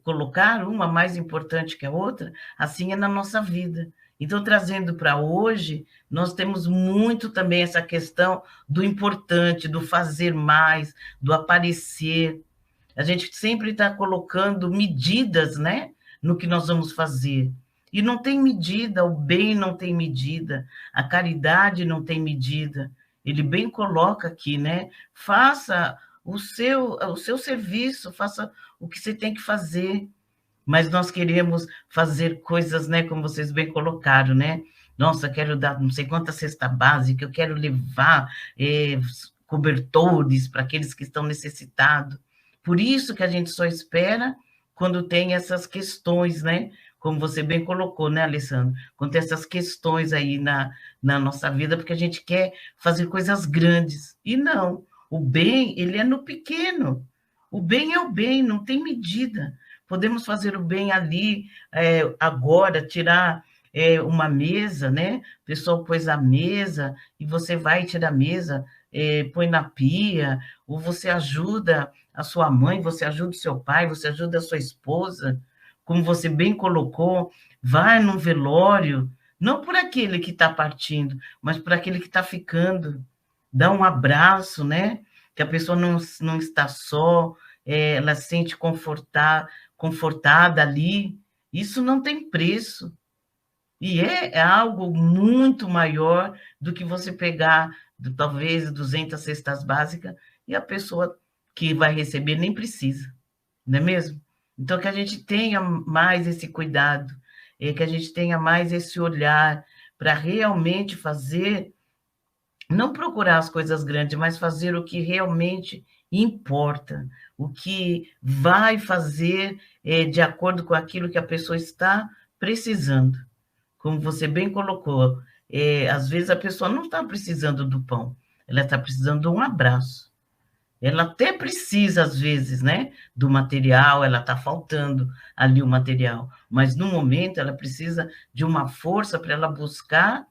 colocar uma mais importante que a outra? Assim é na nossa vida. Então, trazendo para hoje, nós temos muito também essa questão do importante, do fazer mais, do aparecer. A gente sempre está colocando medidas, né, no que nós vamos fazer. E não tem medida, o bem não tem medida, a caridade não tem medida. Ele bem coloca aqui, né? Faça o seu serviço, faça o que você tem que fazer. Mas nós queremos fazer coisas, né, como vocês bem colocaram, né? Nossa, quero dar não sei quanta cesta básica, eu quero levar cobertores para aqueles que estão necessitados. Por isso que a gente só espera quando tem essas questões, né? Como você bem colocou, né, Alessandro? Quando tem essas questões aí na nossa vida, porque a gente quer fazer coisas grandes. E não, o bem, ele é no pequeno. O bem é o bem, não tem medida. Podemos fazer o bem ali, agora, tirar uma mesa, né? O pessoal pôs a mesa e você vai tirar a mesa, põe na pia, ou você ajuda a sua mãe, você ajuda o seu pai, você ajuda a sua esposa, como você bem colocou, vai num velório, não por aquele que está partindo, mas por aquele que está ficando, dá um abraço, né? Que a pessoa não está só, ela se sente confortada ali, isso não tem preço. E é algo muito maior do que você pegar, talvez, 200 cestas básicas e a pessoa que vai receber nem precisa, não é mesmo? Então, que a gente tenha mais esse cuidado, que a gente tenha mais esse olhar para realmente fazer, não procurar as coisas grandes, mas fazer o que realmente importa, o que vai fazer de acordo com aquilo que a pessoa está precisando. Como você bem colocou, às vezes a pessoa não está precisando do pão, ela está precisando de um abraço. Ela até precisa, às vezes, né, do material, ela está faltando ali o material, mas no momento ela precisa de uma força para ela buscar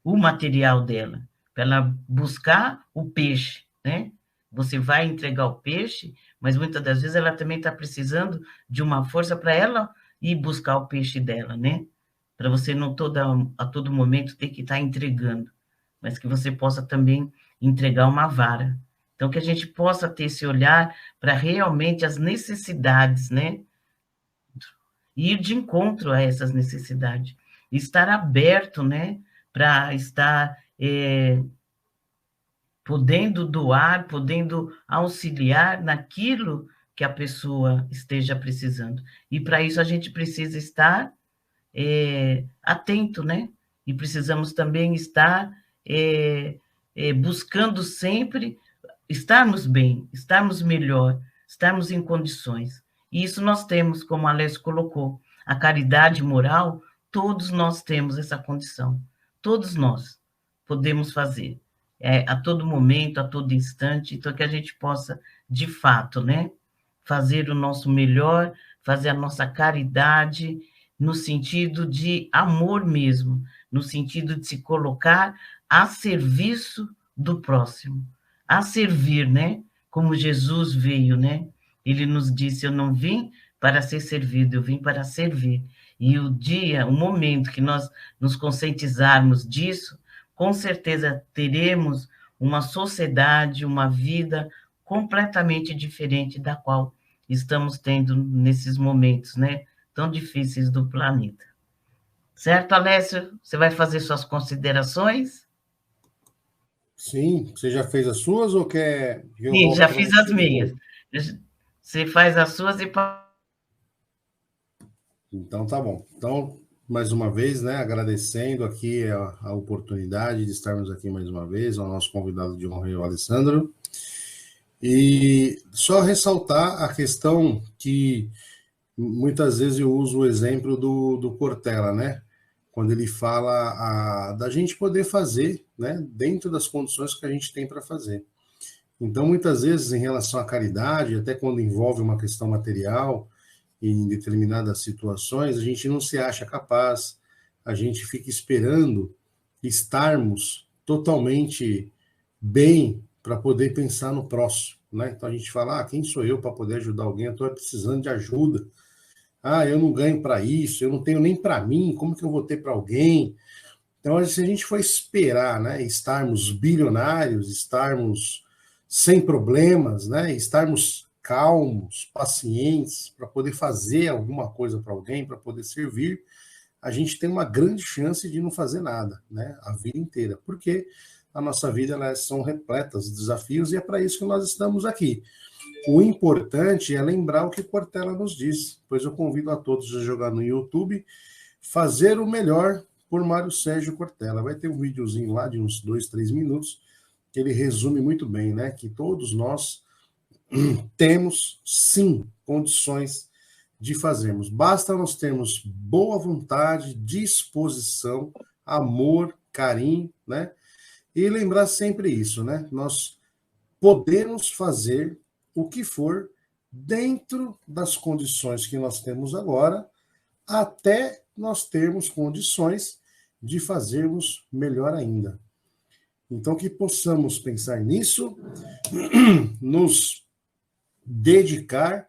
o material dela, para ela buscar o peixe, né? Você vai entregar o peixe, mas muitas das vezes ela também está precisando de uma força para ela ir buscar o peixe dela, né? Para você não a todo momento ter que estar entregando, mas que você possa também entregar uma vara. Então, que a gente possa ter esse olhar para realmente as necessidades, né? Ir de encontro a essas necessidades. Estar aberto, né? Para estar podendo doar, podendo auxiliar naquilo que a pessoa esteja precisando. E para isso a gente precisa estar atento, né? E precisamos também estar buscando sempre estarmos bem, estarmos melhor, estarmos em condições. E isso nós temos, como a Alessio colocou, a caridade moral, todos nós temos essa condição. Todos nós podemos fazer. A todo momento, a todo instante, então que a gente possa, de fato, né, fazer o nosso melhor, fazer a nossa caridade, no sentido de amor mesmo, no sentido de se colocar a serviço do próximo, a servir, né? Como Jesus veio, né? Ele nos disse: eu não vim para ser servido, eu vim para servir. E o momento que nós nos conscientizarmos disso, com certeza teremos uma sociedade, uma vida completamente diferente da qual estamos tendo nesses momentos, né, tão difíceis do planeta. Certo, Alessio? Você vai fazer suas considerações? Sim, você já fez as suas ou quer que eu Sim, volte já para fiz as você minhas. depois? Você faz as suas e... Então tá bom. Então, mais uma vez, né, agradecendo aqui a oportunidade de estarmos aqui mais uma vez, ao nosso convidado de honra, o Alessandro. E só ressaltar a questão que muitas vezes eu uso o exemplo do Cortella, né? Quando ele fala da gente poder fazer, né, dentro das condições que a gente tem para fazer. Então, muitas vezes, em relação à caridade, até quando envolve uma questão material, em determinadas situações, a gente não se acha capaz, a gente fica esperando estarmos totalmente bem para poder pensar no próximo, né? Então a gente fala, quem sou eu para poder ajudar alguém? Eu estou precisando de ajuda. Eu não ganho para isso, eu não tenho nem para mim, como que eu vou ter para alguém? Então, se a gente for esperar, né, estarmos bilionários, estarmos sem problemas, né, estarmos calmos, pacientes, para poder fazer alguma coisa para alguém, para poder servir, a gente tem uma grande chance de não fazer nada, né, a vida inteira, porque a nossa vida, elas são repletas de desafios e é para isso que nós estamos aqui. O importante é lembrar o que Cortella nos diz, pois eu convido a todos a jogar no YouTube, Fazer o Melhor, por Mário Sérgio Cortella. Vai ter um videozinho lá de uns 2, 3 minutos, que ele resume muito bem, né, que todos nós temos, sim, condições de fazermos. Basta nós termos boa vontade, disposição, amor, carinho, né? E lembrar sempre isso, né? Nós podemos fazer o que for dentro das condições que nós temos agora, até nós termos condições de fazermos melhor ainda. Então, que possamos pensar nisso, nos dedicar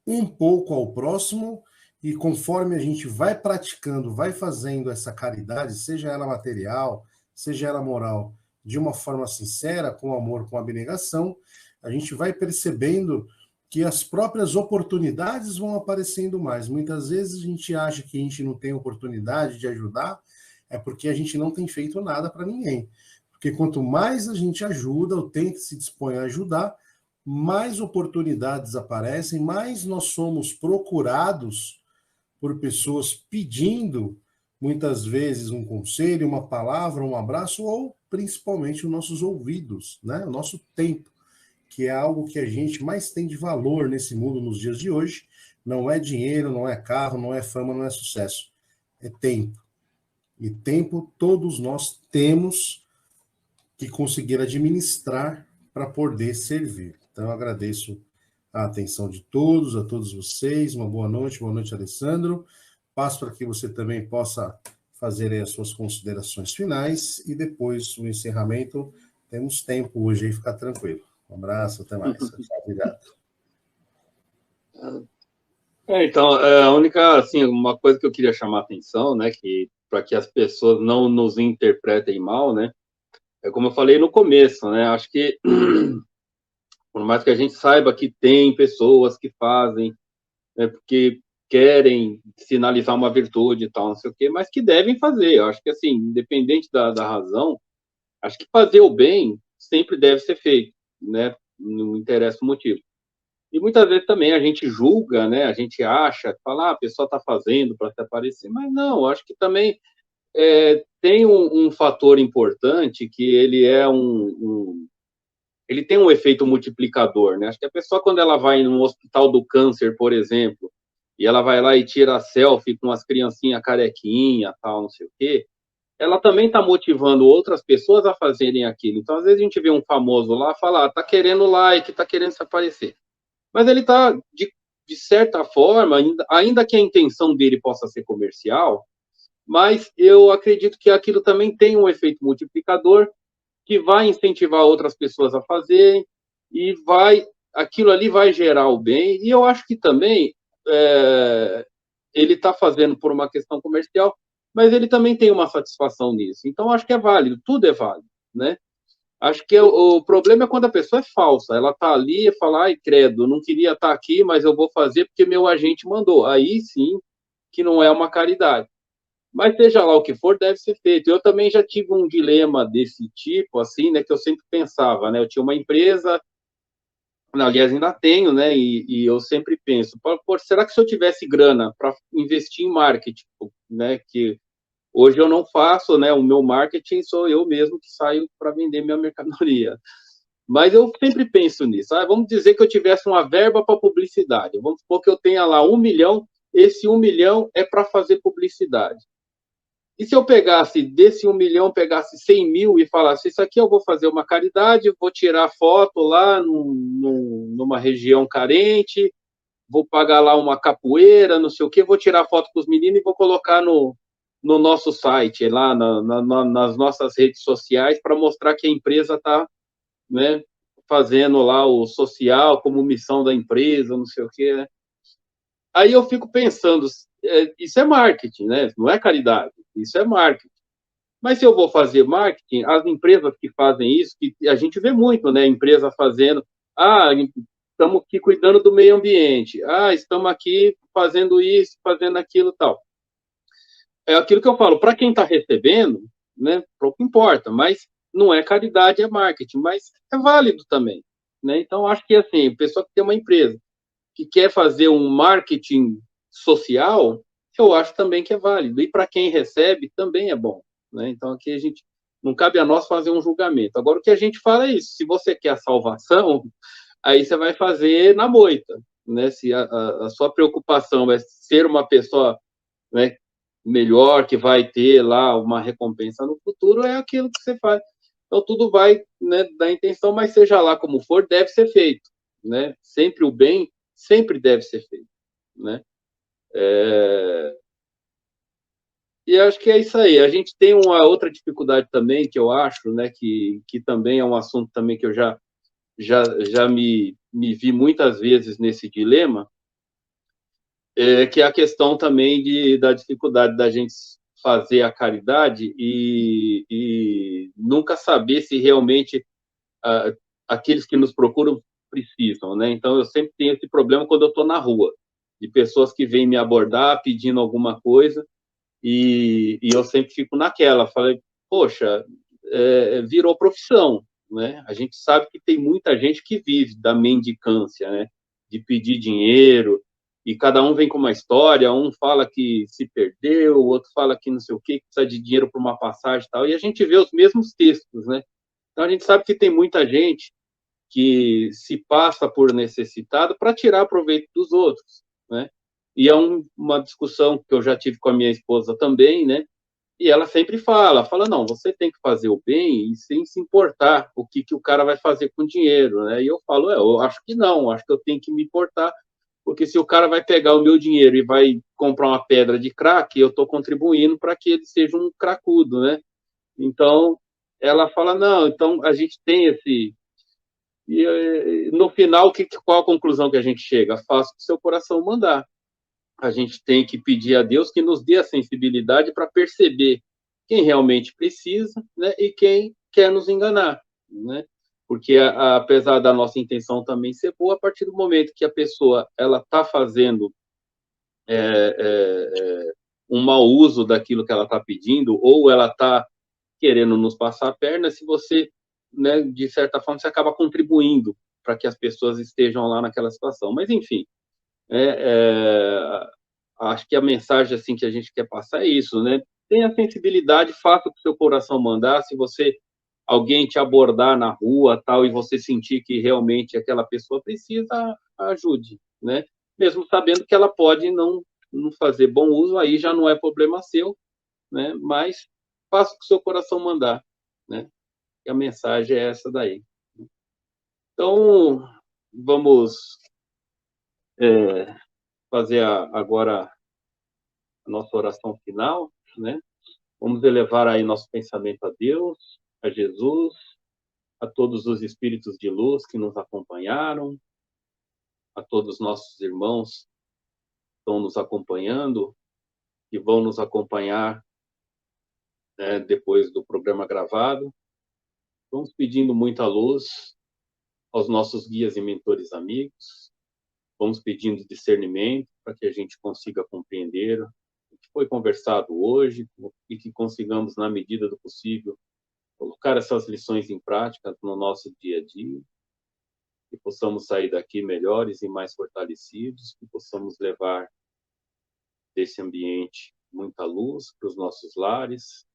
um pouco ao próximo, e conforme a gente vai praticando, vai fazendo essa caridade, seja ela material, seja ela moral, de uma forma sincera, com amor, com abnegação, a gente vai percebendo que as próprias oportunidades vão aparecendo mais. Muitas vezes a gente acha que a gente não tem oportunidade de ajudar, é porque a gente não tem feito nada para ninguém. Porque quanto mais a gente ajuda, ou tenta se dispõe a ajudar, mais oportunidades aparecem, mais nós somos procurados por pessoas pedindo, muitas vezes, um conselho, uma palavra, um abraço, ou principalmente os nossos ouvidos, né? O nosso tempo, que é algo que a gente mais tem de valor nesse mundo nos dias de hoje. Não é dinheiro, não é carro, não é fama, não é sucesso. É tempo. E tempo todos nós temos que conseguir administrar para poder servir. Então, eu agradeço a atenção de todos, a todos vocês. Uma boa noite, Alessandro. Passo para que você também possa fazer aí as suas considerações finais e depois o encerramento. Temos tempo hoje aí, ficar tranquilo. Um abraço, até mais. Obrigado. Então, a única, assim, uma coisa que eu queria chamar a atenção, né, que para que as pessoas não nos interpretem mal, né, é como eu falei no começo, né, acho que por mais que a gente saiba que tem pessoas que fazem, né, porque querem sinalizar uma virtude e tal, não sei o quê, mas que devem fazer. Eu acho que, assim, independente da razão, acho que fazer o bem sempre deve ser feito, né, não interessa o motivo. E muitas vezes também a gente julga, né, a gente acha, fala, a pessoa está fazendo para se aparecer, mas não, acho que também tem um fator importante que ele é ele tem um efeito multiplicador, né? Acho que a pessoa, quando ela vai no hospital do câncer, por exemplo, e ela vai lá e tira selfie com as criancinhas carequinha, tal, não sei o quê, ela também está motivando outras pessoas a fazerem aquilo. Então, às vezes a gente vê um famoso lá falar, tá querendo like, tá querendo se aparecer. Mas ele está, de certa forma, ainda que a intenção dele possa ser comercial, mas eu acredito que aquilo também tem um efeito multiplicador que vai incentivar outras pessoas a fazerem e aquilo ali vai gerar o bem. E eu acho que também ele está fazendo por uma questão comercial, mas ele também tem uma satisfação nisso. Então, acho que é válido, tudo é válido, né? Acho que o problema é quando a pessoa é falsa. Ela está ali e fala, ai, credo, não queria estar aqui, mas eu vou fazer porque meu agente mandou. Aí sim que não é uma caridade. Mas seja lá o que for, deve ser feito. Eu também já tive um dilema desse tipo, assim, né, que eu sempre pensava, né? Eu tinha uma empresa, aliás, ainda tenho, né? E eu sempre penso, pô, será que se eu tivesse grana para investir em marketing, né? Que hoje eu não faço, né? O meu marketing sou eu mesmo que saio para vender minha mercadoria. Mas eu sempre penso nisso. Vamos dizer que eu tivesse uma verba para publicidade. Vamos supor que eu tenha lá 1 milhão, esse 1 milhão é para fazer publicidade. E se eu pegasse, desse 1 milhão, pegasse 100 mil e falasse, isso aqui eu vou fazer uma caridade, vou tirar foto lá numa região carente, vou pagar lá uma capoeira, não sei o quê, vou tirar foto com os meninos e vou colocar no nosso site, lá nas nossas redes sociais, para mostrar que a empresa está, né, fazendo lá o social como missão da empresa, não sei o quê, né? Aí eu fico pensando, isso é marketing, né? Não é caridade, isso é marketing. Mas se eu vou fazer marketing, as empresas que fazem isso, que a gente vê muito, né? Empresa fazendo, estamos aqui cuidando do meio ambiente, estamos aqui fazendo isso, fazendo aquilo, tal. É aquilo que eu falo, para quem está recebendo, né? Pouco importa, mas não é caridade, é marketing, mas é válido também, né? Então acho que assim, a pessoa que tem uma empresa que quer fazer um marketing social, eu acho também que é válido. E para quem recebe, também é bom, né? Então, aqui a gente não cabe a nós fazer um julgamento. Agora, o que a gente fala é isso. Se você quer a salvação, aí você vai fazer na moita, né? Se a sua preocupação é ser uma pessoa, né, melhor, que vai ter lá uma recompensa no futuro, é aquilo que você faz. Então, tudo vai, né, da intenção, mas seja lá como for, deve ser feito, né? Sempre o bem sempre deve ser feito, né? E acho que é isso aí. A gente tem uma outra dificuldade também, que eu acho, né, que também é um assunto também que eu já me vi muitas vezes nesse dilema, que é a questão também da dificuldade da gente fazer a caridade e nunca saber se realmente aqueles que nos procuram precisam, né? Então, eu sempre tenho esse problema quando eu estou na rua, de pessoas que vêm me abordar pedindo alguma coisa e eu sempre fico naquela. Falei, poxa, virou profissão, né? A gente sabe que tem muita gente que vive da mendicância, né? De pedir dinheiro, e cada um vem com uma história, um fala que se perdeu, o outro fala que não sei o quê, que precisa de dinheiro para uma passagem e tal, e a gente vê os mesmos textos, né? Então, a gente sabe que tem muita gente que se passa por necessitado para tirar proveito dos outros, né? E é uma discussão que eu já tive com a minha esposa também, né? E ela sempre fala, não, você tem que fazer o bem e sem se importar o que o cara vai fazer com o dinheiro, né? E eu falo, eu acho que não, acho que eu tenho que me importar, porque se o cara vai pegar o meu dinheiro e vai comprar uma pedra de crack, eu estou contribuindo para que ele seja um cracudo, né? Então, ela fala, não, então a gente tem esse... E no final, qual a conclusão que a gente chega? Faça o que seu coração mandar. A gente tem que pedir a Deus que nos dê a sensibilidade para perceber quem realmente precisa, né, e quem quer nos enganar, né? Porque apesar da nossa intenção também ser boa, a partir do momento que a pessoa ela está fazendo um mau uso daquilo que ela está pedindo, ou ela está querendo nos passar a perna, se você, né, de certa forma, você acaba contribuindo para que as pessoas estejam lá naquela situação. Mas, enfim, acho que a mensagem assim que a gente quer passar é isso, né? Tenha sensibilidade, faça o que o seu coração mandar. Se você alguém te abordar na rua, tal, e você sentir que realmente aquela pessoa precisa, ajude, né? Mesmo sabendo que ela pode não fazer bom uso, aí já não é problema seu, né? Mas faça o que o seu coração mandar, né? E a mensagem é essa daí. Então, vamos fazer agora a nossa oração final, né? Vamos elevar aí nosso pensamento a Deus, a Jesus, a todos os espíritos de luz que nos acompanharam, a todos os nossos irmãos que estão nos acompanhando, que vão nos acompanhar, né, depois do programa gravado. Vamos pedindo muita luz aos nossos guias e mentores amigos. Vamos pedindo discernimento para que a gente consiga compreender o que foi conversado hoje e que consigamos, na medida do possível, colocar essas lições em prática no nosso dia a dia, que possamos sair daqui melhores e mais fortalecidos, que possamos levar desse ambiente muita luz para os nossos lares,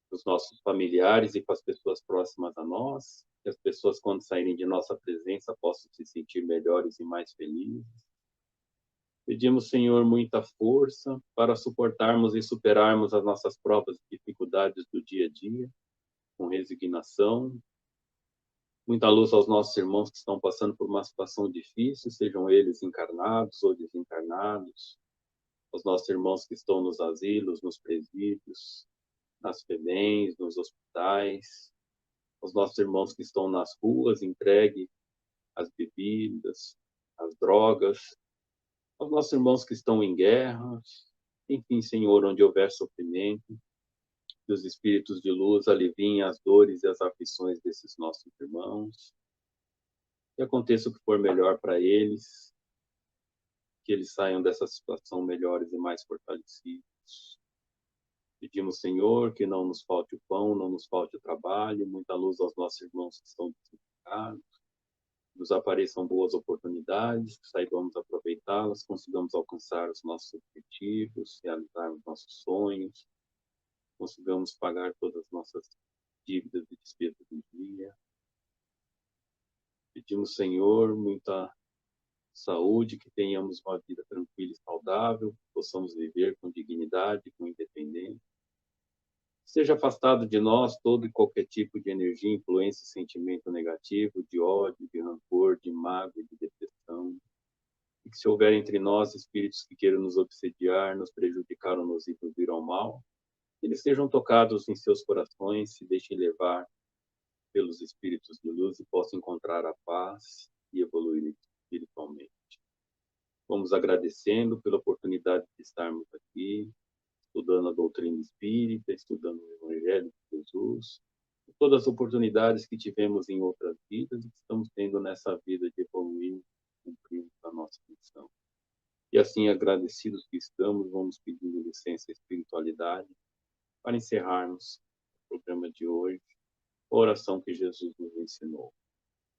para os nossos familiares e para as pessoas próximas a nós, que as pessoas, quando saírem de nossa presença, possam se sentir melhores e mais felizes. Pedimos, Senhor, muita força para suportarmos e superarmos as nossas próprias dificuldades do dia a dia, com resignação. Muita luz aos nossos irmãos que estão passando por uma situação difícil, sejam eles encarnados ou desencarnados, aos nossos irmãos que estão nos asilos, nos presídios, nas FEBEMs, nos hospitais, aos nossos irmãos que estão nas ruas, entregue às bebidas, às drogas, aos nossos irmãos que estão em guerras, enfim, Senhor, onde houver sofrimento, que os espíritos de luz aliviem as dores e as aflições desses nossos irmãos, que aconteça o que for melhor para eles, que eles saiam dessa situação melhores e mais fortalecidos. Pedimos, Senhor, que não nos falte o pão, não nos falte o trabalho, muita luz aos nossos irmãos que estão desempregados, nos apareçam boas oportunidades, que saibamos aproveitá-las, consigamos alcançar os nossos objetivos, realizarmos nossos sonhos, consigamos pagar todas as nossas dívidas e despesas do dia. Pedimos, Senhor, muita saúde, que tenhamos uma vida tranquila e saudável, que possamos viver com dignidade, com independência. Seja afastado de nós todo e qualquer tipo de energia, influência e sentimento negativo, de ódio, de rancor, de mágoa, de depressão. E que se houver entre nós espíritos que queiram nos obsediar, nos prejudicar ou nos induzir ao mal, eles sejam tocados em seus corações, se deixem levar pelos espíritos de luz e possam encontrar a paz e evoluir espiritualmente. Vamos agradecendo pela oportunidade de estarmos aqui, estudando a doutrina espírita, estudando o Evangelho de Jesus, todas as oportunidades que tivemos em outras vidas e que estamos tendo nessa vida de evoluir, cumprir a nossa missão. E assim, agradecidos que estamos, vamos pedindo licença à espiritualidade para encerrarmos o programa de hoje, a oração que Jesus nos ensinou.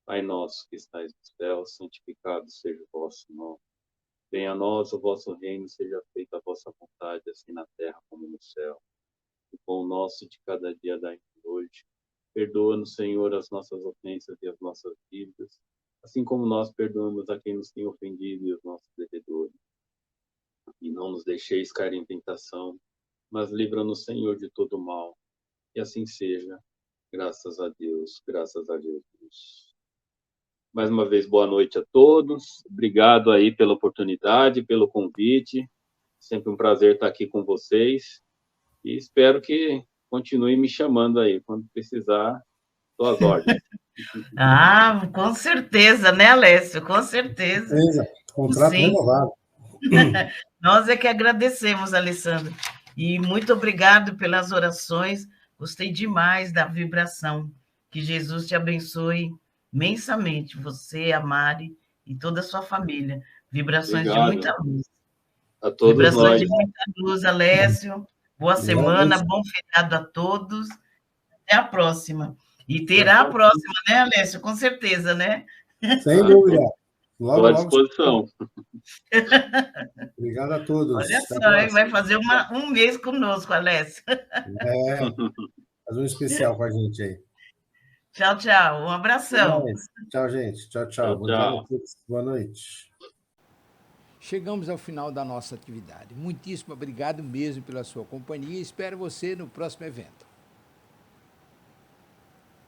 Pai nosso que estais nos céus, santificado seja o vosso nome. Venha a nós o vosso reino, seja feita a vossa vontade, assim na terra como no céu. O pão nosso de cada dia dai-nos hoje. Perdoa-nos, Senhor, as nossas ofensas e as nossas dívidas, assim como nós perdoamos a quem nos tem ofendido e os nossos devedores. E não nos deixeis cair em tentação, mas livra-nos, Senhor, de todo mal. E assim seja, graças a Deus, graças a Jesus. Mais uma vez, boa noite a todos. Obrigado aí pela oportunidade, pelo convite. Sempre um prazer estar aqui com vocês. E espero que continue me chamando aí. Quando precisar, estou às ordens. Ah, com certeza, né, Alessio? Com certeza. Contrato Sim. renovado. Nós é que agradecemos, Alessandro. E muito obrigado pelas orações. Gostei demais da vibração. Que Jesus te abençoe imensamente, você, a Mari e toda a sua família. Vibrações Obrigado. de muita luz. A todos Vibrações nós. de muita luz, Alessio. Boa semana, bom feriado a todos. Até a próxima. E terá a próxima, né, Alessio? Com certeza, né? Sem dúvida. Estou à disposição. Obrigado a todos. Olha só, vai fazer um mês conosco, Alessio. Fazer um especial com a gente aí. Tchau, tchau. Um abração. Tchau, gente. Tchau, Tchau, tchau. Bom dia a tchau. todos. Boa noite. Chegamos ao final da nossa atividade. Muitíssimo obrigado mesmo pela sua companhia e espero você no próximo evento.